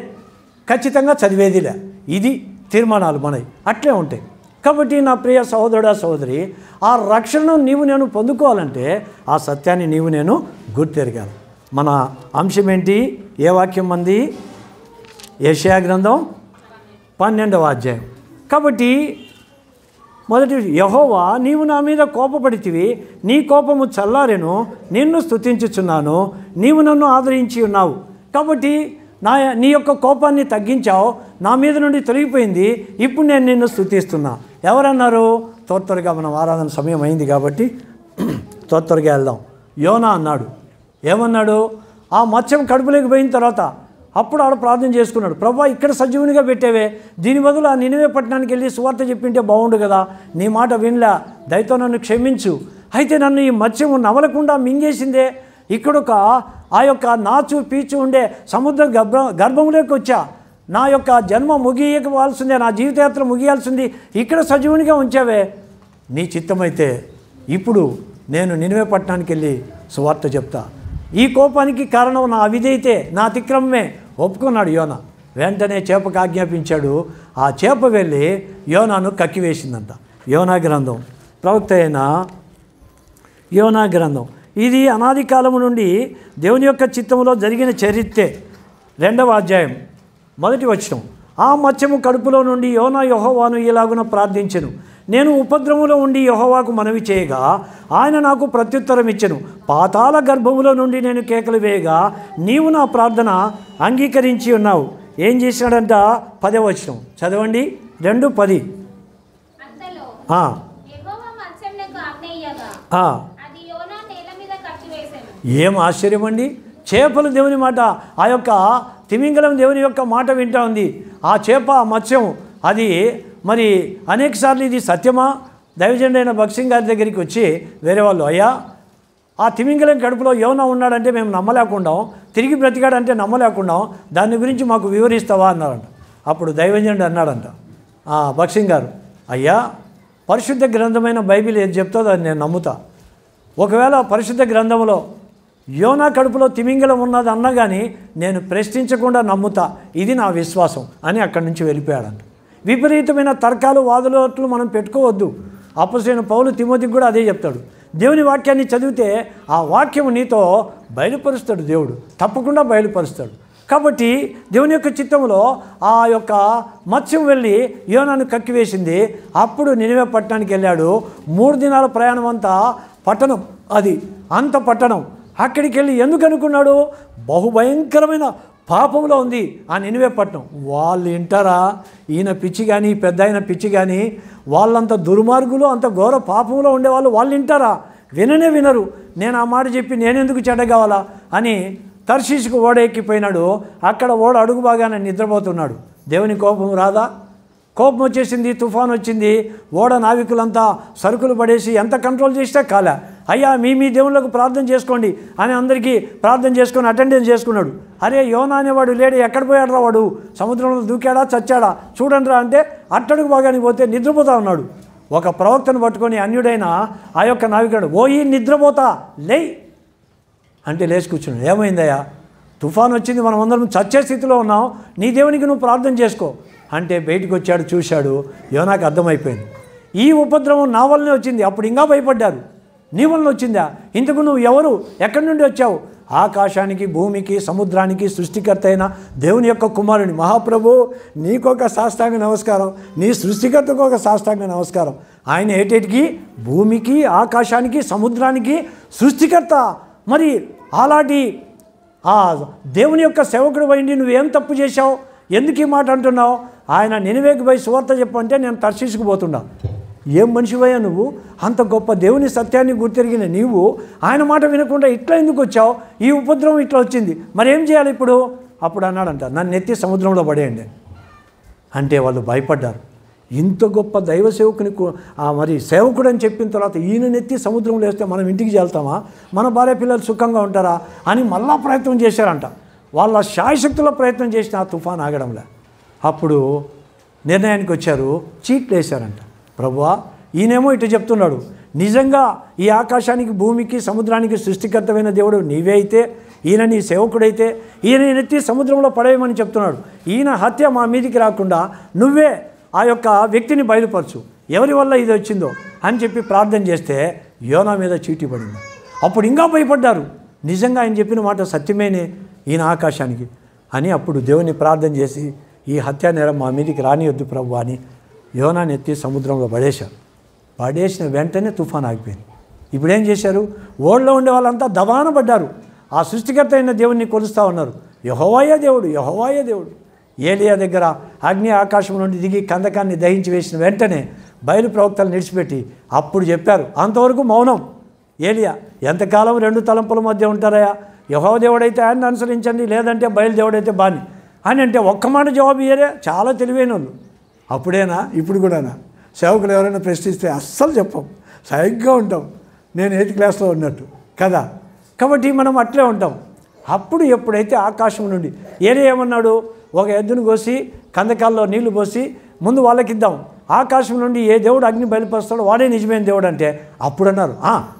ఖచ్చితంగా చదివేదిలే. ఇది తీర్మానాలు మనవి అట్లే ఉంటాయి. కాబట్టి నా ప్రియ సహోదరుడా సహోదరి, ఆ రక్షణను నీవు నేను పొందుకోవాలంటే ఆ సత్యాన్ని నీవు నేను గుర్తెరగాలి. మన అంశం ఏంటి? ఏ వాక్యం మంది? యెషయా గ్రంథం 12వ అధ్యాయం. కాబట్టి మొదటి, యెహోవా నీవు నా మీద కోపపడితివి, నీ కోపము చల్లారెను, నిన్ను స్తుతించుచున్నాను, నీవు నన్ను ఆదరించి ఉన్నావు. కాబట్టి నీ యొక్క కోపాన్ని తగ్గించావు, నా మీద నుండి తొలగిపోయింది, ఇప్పుడు నేను నిన్ను స్తుతిస్తున్నా. ఎవరన్నారు? త్వరగా మనం ఆరాధన సమయం అయింది కాబట్టి త్వరగా వెళ్దాం. యోనా అన్నాడు. ఏమన్నాడు? ఆ మత్స్యం కడుపులోకి పోయిన తర్వాత అప్పుడు ఆడ ప్రార్థన చేసుకున్నాడు. ప్రభువా, ఇక్కడ సజీవునిగా పెట్టేవే, దీని బదులు ఆ నినివే పట్టణానికి వెళ్ళి సువార్త చెప్పింటే బాగుండు కదా, నీ మాట వినలా, దయతో నన్ను క్షమించు. అయితే నన్ను ఈ మత్స్యము నవలకుండా మింగేసిందే, ఇక్కడొక ఆ యొక్క నాచు పీచు ఉండే సముద్ర గర్భంలోకి వచ్చా, నా యొక్క జన్మ ముగియవలసిందే, నా జీవితయాత్ర ముగియాల్సింది, ఇక్కడ సజీవునిగా ఉంచావే, నీ చిత్తమైతే ఇప్పుడు నేను నినివే పట్టణానికి వెళ్ళి సువార్త చెప్తా. ఈ కోపానికి కారణం నా అవిధేయతే, నా అతిక్రమమే ఒప్పుకున్నాడు యోనా. వెంటనే చేపకు ఆజ్ఞాపించాడు. ఆ చేప వెళ్ళి యోనాను కక్కివేసిందంట. యోనా గ్రంథం, ప్రవక్త అయిన యోనా గ్రంథం. ఇది అనాది కాలము నుండి దేవుని యొక్క చిత్తంలో జరిగిన చరిత్రే. 2వ అధ్యాయం 1వ వచనం. ఆ మత్స్యము కడుపులో నుండి యోనా యెహోవాను ఇలాగున ప్రార్థించెను. నేను ఉపద్రవములో ఉండి యెహోవాకు మనవి చేయగా ఆయన నాకు ప్రత్యుత్తరం ఇచ్చెను. పాతాళ గర్భములో నుండి నేను కేకలు వేయగా నీవు నా ప్రార్థన అంగీకరించి ఉన్నావు. ఏం చేసినాడంట? 10వ వచనం చదవండి. 2:10. అంతలో ఆ, యెహోవా మత్స్యమునకు ఆజ్ఞేయగా ఆ. అది యోనా నేల మీద కట్టివేసెను. ఏం ఆశ్చర్యం అండి! చేపలు దేవుని మాట, ఆ యొక్క తిమింగలం దేవుని యొక్క మాట వింటా ఉంది. ఆ చేప, ఆ మత్స్యం, అది మరి అనేకసార్లు ఇది సత్యమా? దైవజనుడైన భక్సింగ్ గారి దగ్గరికి వచ్చి వేరే వాళ్ళు, అయ్యా ఆ తిమింగలం కడుపులో యోనా ఉన్నాడంటే మేము నమ్మలేకుండాం, తిరిగి బ్రతికాడంటే నమ్మలేకుండాం, దాని గురించి మాకు వివరిస్తావా అన్నారంట. అప్పుడు దైవజనుడు అన్నాడంట, భక్సింగ్ గారు, అయ్యా పరిశుద్ధ గ్రంథమైన బైబిల్ ఏది చెప్తుందో అది నేను నమ్ముతా. ఒకవేళ పరిశుద్ధ గ్రంథంలో యోనా కడుపులో తిమింగలం ఉన్నది అన్నా కానీ నేను ప్రశ్నించకుండా నమ్ముతా, ఇది నా విశ్వాసం అని అక్కడి నుంచి వెళ్ళిపోయాడంట. విపరీతమైన తర్కాలు, వాదులోట్లు మనం పెట్టుకోవద్దు. అపొస్తలుడైన పౌలు తిమోతికి కూడా అదే చెప్తాడు. దేవుని వాక్యాన్ని చదివితే ఆ వాక్యము నీతో బయలుపరుస్తాడు. దేవుడు తప్పకుండా బయలుపరుస్తాడు. కాబట్టి దేవుని యొక్క చిత్తంలో ఆ యొక్క మత్స్యం వెళ్ళి యోనాను కక్కివేసింది. అప్పుడు నినివే పట్టణానికి వెళ్ళాడు. 3 దినాల ప్రయాణం అంతా పట్టణం, అది అంత పట్టణం. అక్కడికి వెళ్ళి ఎందుకు అనుకున్నాడు? బహుభయంకరమైన పాపంలో ఉంది ఆ నినివే పట్టణం. వాళ్ళు వింటారా? ఈయన పిచ్చి కానీ, పెద్ద ఆయన పిచ్చి కానీ, వాళ్ళంత దుర్మార్గులు, అంత ఘోర పాపంలో ఉండేవాళ్ళు వాళ్ళు వింటారా? విననే వినరు. నేను ఆ మాట చెప్పి నేనెందుకు చెడ్డ కావాలా అని తర్షీషుకు ఓడ ఎక్కిపోయినాడు. అక్కడ ఓడ అడుగు బాగానే నిద్రపోతున్నాడు. దేవుని కోపం రాదా? కోపం వచ్చేసింది, తుఫాన్ వచ్చింది. ఓడ నావికులంతా సరుకులు పడేసి ఎంత కంట్రోల్ చేసినా కాలే. అయ్యా మీ దేవుళ్ళకు ప్రార్థన చేసుకోండి అని అందరికీ ప్రార్థన చేసుకొని అటెండెన్స్ చేసుకున్నాడు. అరే యోనా అనేవాడు లేడు, ఎక్కడ పోయాడు రా వాడు? సముద్రంలో దూకాడా, చచ్చాడా చూడండి రా అంటే అట్టడుగు బాగానే పోతే నిద్రపోతా ఉన్నాడు. ఒక ప్రవక్తను పట్టుకొని అన్యుడైన ఆ యొక్క నావికుడు, ఓ ఈ నిద్రపోతా లే అంటే లేచి కూర్చున్నాడు. ఏమైందయ్యా? తుఫాన్ వచ్చింది, మనం అందరం చచ్చే స్థితిలో ఉన్నాం, నీ దేవునికి నువ్వు ప్రార్థన చేసుకో అంటే బయటకు వచ్చాడు. చూశాడు. యోనాకు అర్థమైపోయింది, ఈ ఉపద్రవం నా వల్లనే వచ్చింది. అప్పుడు ఇంకా భయపడ్డారు. నీ వలన వచ్చిందా? ఇంతకు నువ్వు ఎవరు? ఎక్కడి నుండి వచ్చావు? ఆకాశానికి, భూమికి, సముద్రానికి సృష్టికర్త అయిన దేవుని యొక్క కుమారుని మహాప్రభు, నీకొక సాష్టాంగ నమస్కారం, నీ సృష్టికర్తకు ఒక సాష్టాంగ నమస్కారం. ఆయన ఏటేటికి? భూమికి, ఆకాశానికి, సముద్రానికి సృష్టికర్త. మరి అలాంటి ఆ దేవుని యొక్క సేవకుడు అయింది నువ్వేం తప్పు చేశావు? ఎందుకు ఈ మాట అంటున్నావు? ఆయన నినివేకి పోయి సువార్త చెప్పంటే నేను తర్షీషుకు పోతున్నా. ఏం మనిషివయ్యా నువ్వు? అంత గొప్ప దేవుని సత్యాన్ని గుర్తెరిగిన నీవు ఆయన మాట వినకుండా ఇట్లా ఎందుకు వచ్చావు? ఈ ఉపద్రవం ఇట్లా వచ్చింది, మరేం చేయాలి ఇప్పుడు? అప్పుడు అన్నాడంట, నన్ను ఎత్తి సముద్రంలో పడేయండి అంటే వాళ్ళు భయపడ్డారు. ఇంత గొప్ప దైవ సేవకుని మరి సేవకుడు అని చెప్పిన తర్వాత ఈయన నెత్తి సముద్రంలో వేస్తే మనం ఇంటికి వెళ్తామా? మన భార్య పిల్లలు సుఖంగా ఉంటారా అని మళ్ళా ప్రయత్నం చేశారంట. వాళ్ళ శాయశక్తుల ప్రయత్నం చేసిన ఆ తుఫాన్ ఆగడంలే. అప్పుడు నిర్ణయానికి వచ్చారు, చీట్లు వేశారంట. ప్రభువా, ఈయనేమో ఇటు చెప్తున్నాడు, నిజంగా ఈ ఆకాశానికి, భూమికి, సముద్రానికి సృష్టికర్తమైన దేవుడు నీవే అయితే, ఈయన నీ సేవకుడైతే ఈయన నెత్తి సముద్రంలో పడేయమని చెప్తున్నాడు. ఈయన హత్య మా మీదికి రాకుండా నువ్వే ఆ యొక్క వ్యక్తిని బయలుపరచు, ఎవరి వల్ల ఇది వచ్చిందో అని చెప్పి ప్రార్థన చేస్తే యోనా మీద చీటీ పడింది. అప్పుడు ఇంకా భయపడ్డారు. నిజంగా ఆయన చెప్పిన మాట సత్యమేనే ఈయన ఆకాశానికి అని. అప్పుడు దేవుని ప్రార్థన చేసి ఈ హత్యా నేరం మా మీదికి రానియొద్దు ప్రభు అని యోనాని ఎత్తి సముద్రంలో పడేశారు. పడేసిన వెంటనే తుఫాన్ ఆగిపోయింది. ఇప్పుడేం చేశారు? ఓళ్ళలో ఉండే వాళ్ళంతా దబాన పడ్డారు. ఆ సృష్టికర్త అయిన దేవుణ్ణి కొలుస్తూ ఉన్నారు. యెహోవాయే దేవుడు, యెహోవాయే దేవుడు. ఏలియా దగ్గర అగ్ని ఆకాశం నుండి దిగి కందకాన్ని దహించి వేసిన వెంటనే బయలు ప్రవక్తలు నిడిచిపెట్టి అప్పుడు చెప్పారు. అంతవరకు మౌనం. ఏలియా, ఎంతకాలం 2 తలంపుల మధ్య ఉంటారయా? యెహోవా దేవుడైతే ఆయన్ని అనుసరించండి, లేదంటే బయలుదేవుడైతే బాని అని అంటే ఒక్క మాట జవాబు ఇయ్యరే. చాలా తెలివైన వాళ్ళు. అప్పుడేనా? ఇప్పుడు కూడానా? సేవకులు ఎవరైనా ప్రశ్నిస్తే అస్సలు చెప్పం, సరిగ్గా ఉంటాం. నేను 8th క్లాస్లో ఉన్నట్టు కదా. కాబట్టి మనం అట్లే ఉంటాం. అప్పుడు ఎప్పుడైతే ఆకాశం నుండి ఏమన్నాడు? ఒక ఎద్దును కోసి కందకాల్లో నీళ్లు పోసి ముందు వాళ్ళకిద్దాం, ఆకాశం నుండి ఏ దేవుడు అగ్ని బయలుపరుస్తాడో వాడే నిజమైన దేవుడు అంటే అప్పుడు అన్నారు,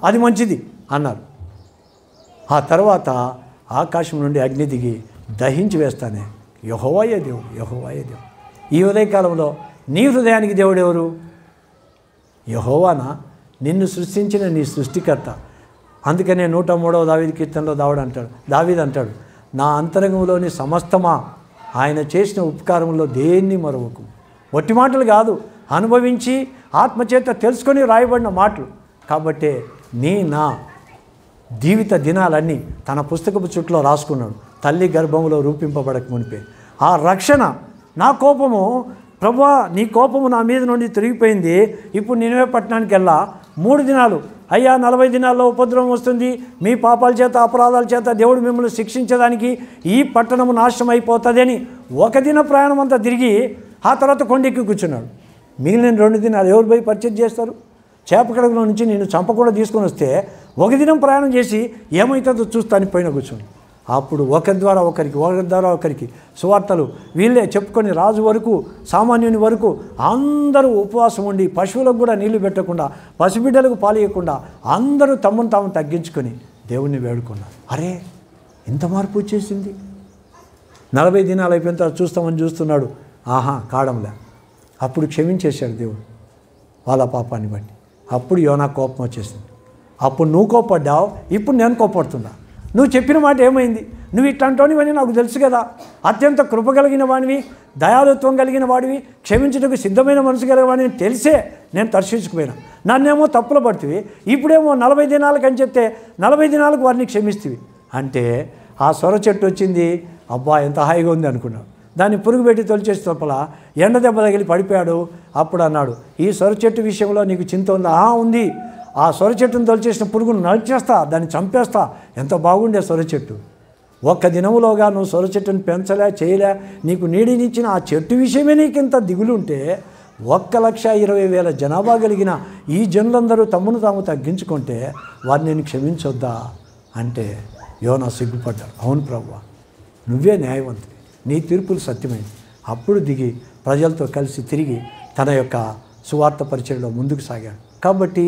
అది మంచిది అన్నారు. ఆ తర్వాత ఆకాశం నుండి అగ్ని దిగి దహించి వేస్తానే. యెహోవాయే దేవుడు, యెహోవాయే దేవుడు. ఈ ఉదయకాలంలో నీ హృదయానికి దేవుడు ఎవరు? యెహోవానా? నిన్ను సృష్టించిన నీ సృష్టికర్త. అందుకనే 103వ దావీదు కీర్తనలో దావీదు అంటాడు, నా అంతరంగంలోని సమస్తమా ఆయన చేసిన ఉపకారంలో దేన్ని మరవకు. ఒట్టి మాటలు కాదు, అనుభవించి ఆత్మచేత తెలుసుకొని రాయబడిన మాటలు. కాబట్టే నా జీవిత దినాలన్నీ తన పుస్తకపు చుట్టలో రాసుకున్నాడు, తల్లి గర్భంలో రూపింపబడక మునిపే. ఆ రక్షణ, నా కోపము, ప్రభువా నీ కోపము నా మీద నుండి తిరిగిపోయింది, ఇప్పుడు నినవే పట్టణానికి వెళ్ళా 3 దినాలు, అయ్యా 40 దినాల్లో ఉపద్రవం వస్తుంది, మీ పాపాల చేత అపరాధాల చేత దేవుడు మిమ్మల్ని శిక్షించడానికి ఈ పట్టణము నాశనం అయిపోతుంది అని 1 దిన ప్రయాణం అంతా తిరిగి ఆ తర్వాత కొండెక్కి కూర్చున్నాడు. మిగిలిన 2 దినాలు ఎవరు పోయి పర్చేజ్ చేస్తారు? చేప కడగలో నుంచి నేను చంపకుండా తీసుకొని వస్తే 1 దినం ప్రయాణం చేసి ఏమవుతుందో చూస్తాను పైన కూర్చొని. అప్పుడు ఒకరి ద్వారా ఒకరికి సువార్తలు వీళ్ళే చెప్పుకొని రాజు వరకు సామాన్యుని వరకు అందరూ ఉపవాసం ఉండి పశువులకు కూడా నీళ్లు పెట్టకుండా పసిబిడ్డలకు పాలియకుండా అందరూ తమను తాము తగ్గించుకొని దేవుణ్ణి వేడుకున్నారు. అరే ఇంత మార్పు వచ్చేసింది. 40 దినాలు అయిపోయిన తర్వాత చూస్తున్నాడు, కాడంలే. అప్పుడు క్షమించేశాడు దేవుడు వాళ్ళ పాపాన్ని బట్టి. అప్పుడు యోనా కోపం వచ్చేసింది. అప్పుడు నువ్వు కోపడ్డావు, ఇప్పుడు నేను కోపడుతున్నా. నువ్వు చెప్పిన మాట ఏమైంది? నువ్వు ఇట్లాంటివని నాకు తెలుసు కదా, అత్యంత కృప కలిగిన వాడివి, దయాలుత్వం కలిగిన వాడివి, క్షమించుటకు సిద్ధమైన మనసు కలిగిన వాడిని తెలిసే నేను తర్శించుకుపోయినా. నన్నేమో తప్పులు పడుతుంది, ఇప్పుడేమో 40 దినాలకని చెప్తే 40 దినాలకు వారిని క్షమిస్తీవి అంటే ఆ సొర చెట్టు వచ్చింది. అబ్బా ఎంత హాయిగా ఉంది అనుకున్నాడు. దాన్ని పురుగు పెట్టి తొలిచేసి తప్పల ఎండ దెబ్బ తగిలి పడిపోయాడు. అప్పుడు అన్నాడు, ఈ సొర చెట్టు విషయంలో నీకు చింత ఉందా? ఉంది. ఆ సొర చెట్టును తొలిచేసిన పురుగును నడిచేస్తా, దాన్ని చంపేస్తా. ఎంత బాగుండే సొర చెట్టు. 1 దినములోగా నువ్వు సొర చెట్టును పెంచలే చేయలే, నీకు నీడినిచ్చిన ఆ చెట్టు విషయమే నీకు ఇంత దిగులుంటే 1,20,000 జనాభా కలిగిన ఈ జనులందరూ తమను తాము తగ్గించుకుంటే వారిని నేను క్షమించొద్దా అంటే యోనా సిగ్గుపడ్డాడు. అవును ప్రభువా, నువ్వే న్యాయవంతుడి, నీ తీర్పులు సత్యమైంది. అప్పుడు దిగి ప్రజలతో కలిసి తిరిగి తన యొక్క సువార్త పరిచయంలో ముందుకు సాగాడు. కాబట్టి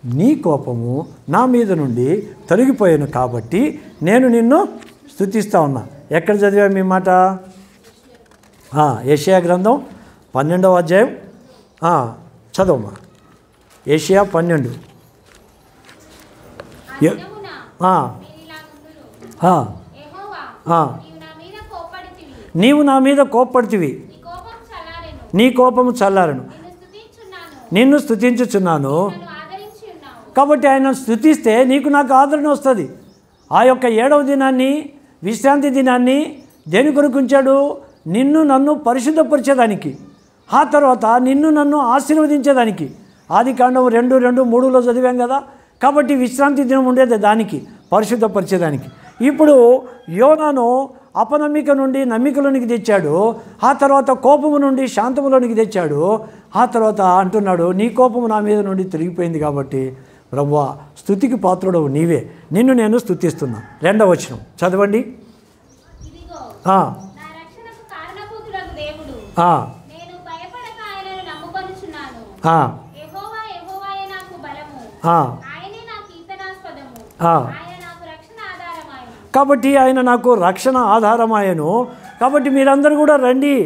నీ కోపము నా మీద నుండి తొలగిపోయాను కాబట్టి నేను నిన్ను స్తుతిస్తా ఉన్నా. ఎక్కడ చదివా మీ మాట? యెషయా గ్రంథం 12వ అధ్యాయం చదవమ్మా. యెషయా 12. నీవు నా మీద కోప్పడితివి, నీ కోపము చల్లారను, నిన్ను స్తుతించుచున్నాను. కాబట్టి ఆయన స్తుతిస్తే నీకు నాకు ఆదరణ వస్తుంది. ఆ యొక్క 7వ దినాన్ని, విశ్రాంతి దినాన్ని దేని కొరకు ఉంచాడు? నిన్ను నన్ను పరిశుద్ధపరిచేదానికి, ఆ తర్వాత నిన్ను నన్ను ఆశీర్వదించేదానికి. ఆదికాండం 2:2-3లో చదివాం కదా. కాబట్టి విశ్రాంతి దినం ఉండేది దానికి, పరిశుద్ధపరిచేదానికి. ఇప్పుడు యోనాను అపనమ్మిక నుండి నమ్మికలోనికి తెచ్చాడు, ఆ తర్వాత కోపము నుండి శాంతములోనికి తెచ్చాడు. ఆ తర్వాత అంటున్నాడు, నీ కోపము నా మీద నుండి తిరిగిపోయింది కాబట్టి ప్రభువా స్తుతికి పాత్రుడవు నీవే, నిన్ను నేను స్తుతిస్తున్నా. 2వ వచనం చదవండి. కాబట్టి ఆయన నాకు రక్షణ ఆధారమాయను. కాబట్టి మీరందరూ కూడా రండి.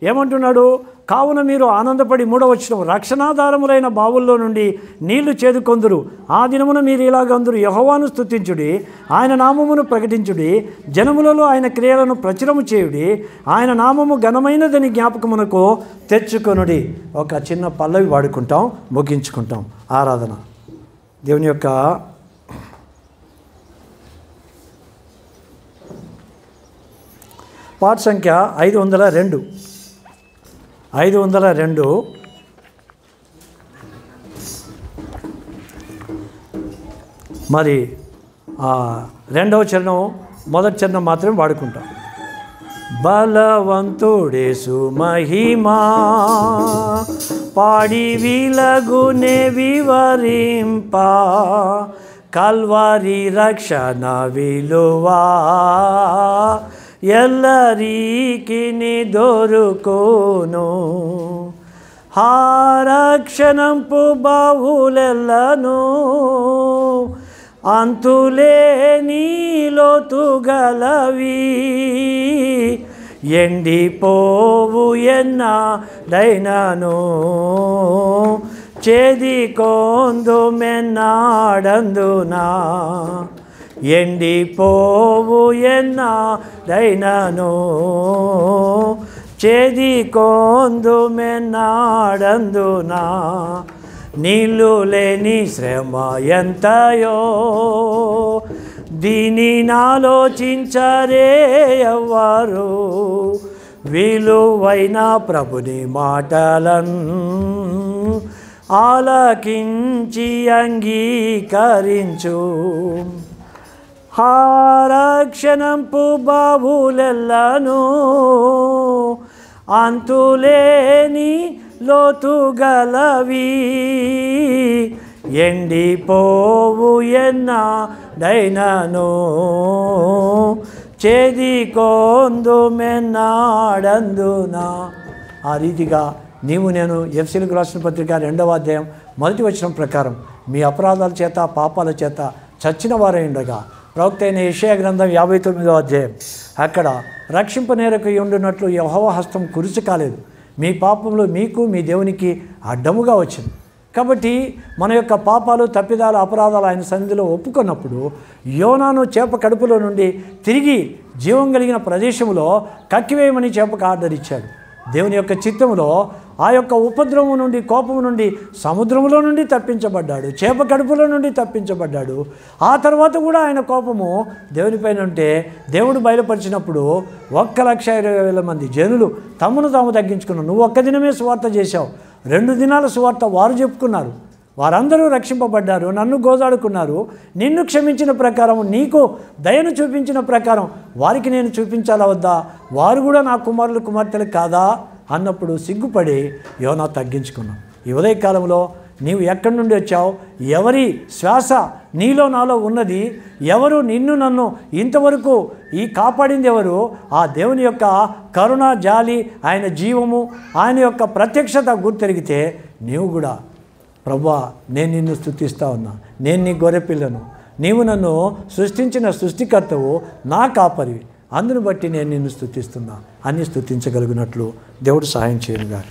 ఏమంటున్నాడు? కావున మీరు ఆనందపడి 3వ వచనం, రక్షణాధారములైన బావుల్లో నుండి నీళ్లు చేదుకొందురు. ఆ దినమున మీరు ఇలాగందరూ, యెహోవాను స్తుతించుడి, ఆయన నామమును ప్రకటించుడి, జనములలో ఆయన క్రియలను ప్రచురము చేయుడి, ఆయన నామము ఘనమైనదని జ్ఞాపకమునకు తెచ్చుకొనుడి. ఒక చిన్న పల్లవి వాడుకుంటాం, ముగించుకుంటాం ఆరాధన. దేవుని యొక్క పాట సంఖ్య 502. 502 మరి 2వ చరణం, 1వ చరణం మాత్రమే వాడుకుంటాం. బలవంతుడేసు మహిమా పాడి విలగునే వివరింప, కల్వారి రక్షణ విలువా ఎల్లరికి దొరుకును. ఆ రక్షణంపు బావులెల్లను అంతులేని లోతుగలవి ఎండిపోవు ఎన్నాడైనను చేదికొందు మెన్నాడందునా ఎండిపోవు ఎన్నాడైనను చేదికొందు మెన్నాడందునా నీళ్ళు లేని శ్రమ ఎంతయో దీనిని ఆలోచించరే ఎవ్వరు విలువైన ప్రభుని మాటలను ఆలకించి అంగీకరించు రక్షణంపు బావులెల్లను అంతులేని లోతుగలవి ఎండిపోవు ఎన్నాడైనను చేదికొందు మెన్నాడందునా. ఆ రీతిగా నీవు నేను ఎఫెసీయులకు రాసిన పత్రిక 2వ అధ్యాయం 1వ వచనం ప్రకారం మీ అపరాధాల చేత పాపాల చేత చచ్చిన వారై ఉండగా ప్రవక్త అయిన యెషయా గ్రంథం 59వ అధ్యాయం అక్కడ రక్షింపనేరకు ఉండునట్లు యెహోవా హస్తం కురుచు కాలేదు, మీ పాపంలో మీకు మీ దేవునికి అడ్డముగా వచ్చింది. కాబట్టి మన యొక్క పాపాలు తప్పిదాలు అపరాధాలు ఆయన సన్నిధిలో ఒప్పుకున్నప్పుడు యోనాను చేప కడుపులో నుండి తిరిగి జీవం కలిగిన ప్రదేశంలో కక్కివేయమని చేపకు ఆర్డర్ ఇచ్చాడు. దేవుని యొక్క చిత్తములో ఆ యొక్క ఉపద్రవం నుండి కోపము నుండి సముద్రంలో నుండి తప్పించబడ్డాడు, చేప కడుపులో నుండి తప్పించబడ్డాడు. ఆ తర్వాత కూడా ఆయన కోపము దేవునిపైన ఉంటే దేవుడు బయలుపరిచినప్పుడు 1,20,000 మంది జనులు తమను తాము తగ్గించుకున్నారు. నువ్వు ఒక్క దినమే సువార్త చేశావు, 2 దినాల సువార్త వారు చెప్పుకున్నారు, వారందరూ రక్షింపబడ్డారు, నన్ను గోజాడుకున్నారు. నిన్ను క్షమించిన ప్రకారం నీకు దయను చూపించిన ప్రకారం వారికి నేను చూపించాలా వద్దా, వారు కూడా నా కుమారులు కుమార్తెలు కాదా అన్నప్పుడు సిగ్గుపడి యోనా తగ్గించుకున్నాం. ఈ ఉదయకాలంలో నీవు ఎక్కడి నుండి వచ్చావు, ఎవరి శ్వాస నీలో నాలో ఉన్నది, ఎవరు నిన్ను నన్ను ఇంతవరకు ఈ కాపాడింది ఎవరు? ఆ దేవుని యొక్క కరుణ జాలి, ఆయన జీవము, ఆయన యొక్క ప్రత్యక్షత గుర్తెరిగితే నీవు కూడా ప్రభువా నేను నిన్ను స్తుతిస్తా ఉన్నా, నేను నీ గొర్రెపిల్లను, నీవు నన్ను సృష్టించిన సృష్టికర్తవు, నా కాపరివి, అందును బట్టి నేను నిన్ను స్తుతిస్తున్నా అని స్తుతించగలిగినట్లు దేవుడు సహాయం చేయనుగాక.